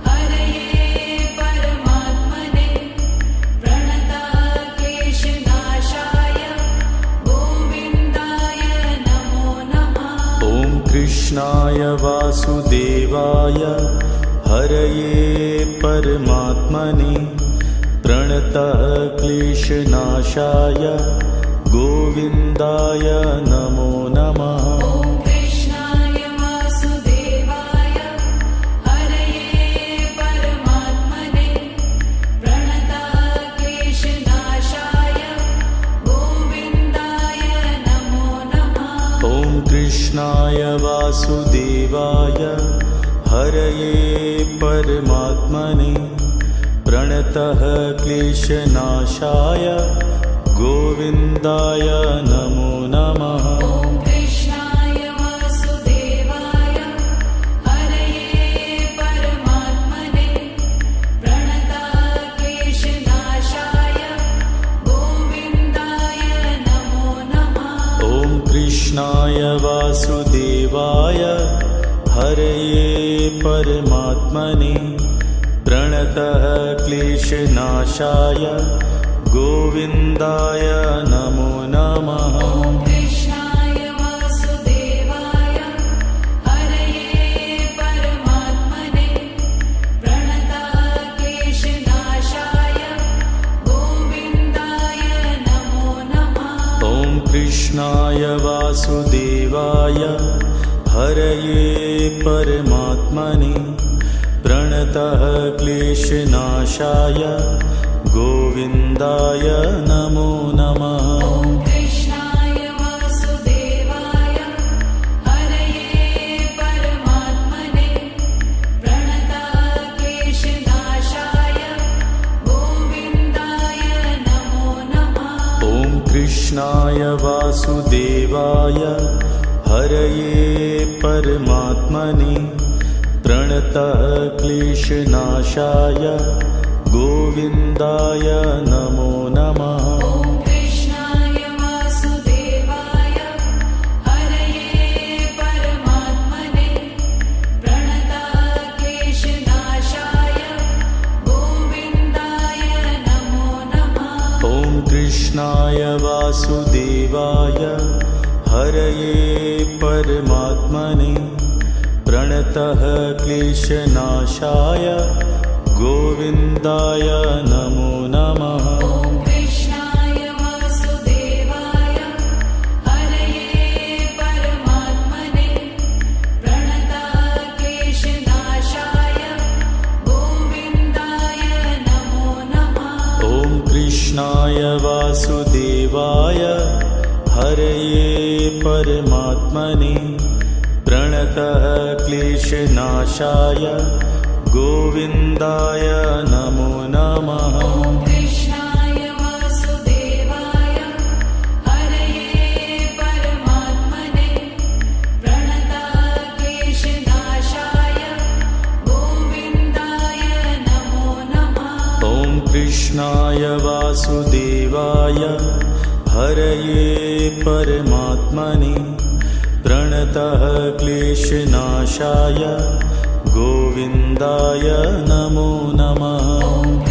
हरये परमात्मने प्रणतक्लेशनाशाय गोविन्दाय नमो नमः। ॐ कृष्णाय वासुदेवाय हरये परमात्मने प्रणतः क्लेशनाशाय गोविन्दाय नमो नमः। ॐ कृष्णाय वासुदेवाय हरये परमात्मने प्रणतक्लेशनाशाय गोविन्दाय नमो नमः। ॐ कृष्णाय वासुदेवाय हरये परमात्मने प्रणतः क्लेशनाशाय गोविन्दाय नमो नमः। ॐ कृष्णाय वासुदेवाय हरये परमात्मने प्रणतक्लेशनाशाय गोविन्दाय नमो नमः। ॐ कृष्णाय वासुदेवाय हरये परमात्मने प्रणतः क्लेशनाशाय गोविन्दाय नमो नमः। ॐ कृष्णाय वासुदेवाय हरये परमात्मने प्रणतक्लेशनाशाय गोविन्दाय नमो नमः। ॐ कृष्णाय वासुदेवाय हरये परमात्मने प्रणतः क्लेशनाशाय गोविन्दाय नमो नमः। ॐ कृष्णाय वासुदेवाय हरये परमात्मने प्रणतक्लेशनाशाय गोविन्दाय नमो नमः। ॐ कृष्णाय वासुदेवाय हरये परमात्मने प्रणतः क्लेशनाशाय गोविन्दाय नमो नमः। ॐ कृष्णाय वासुदेवाय हरये परमात्मने प्रणतक्लेशनाशाय कृष्णाय वासुदेवाय हरये परमात्मने प्रणतः क्लेशनाशाय गोविन्दाय नमो नमः। ॐ कृष्णाय वासुदेवाय हरये परमात्मने प्रणतः क्लेशनाशाय गोविन्दाय नमो नमः। ॐ कृष्णाय वासुदेवाय हरये परमात्मने प्रणतः क्लेशनाशाय गोविन्दाय नमो नमः। ॐ कृष्णाय वासुदेवाय हरये परमात्मने प्रणतः क्लेशनाशाय गोविन्दाय नमो नमः। ॐ कृष्णाय वासुदेवाय हरये परमात्मने प्रणतः क्लेशनाशाय गोविन्दाय नमो नमः। ॐ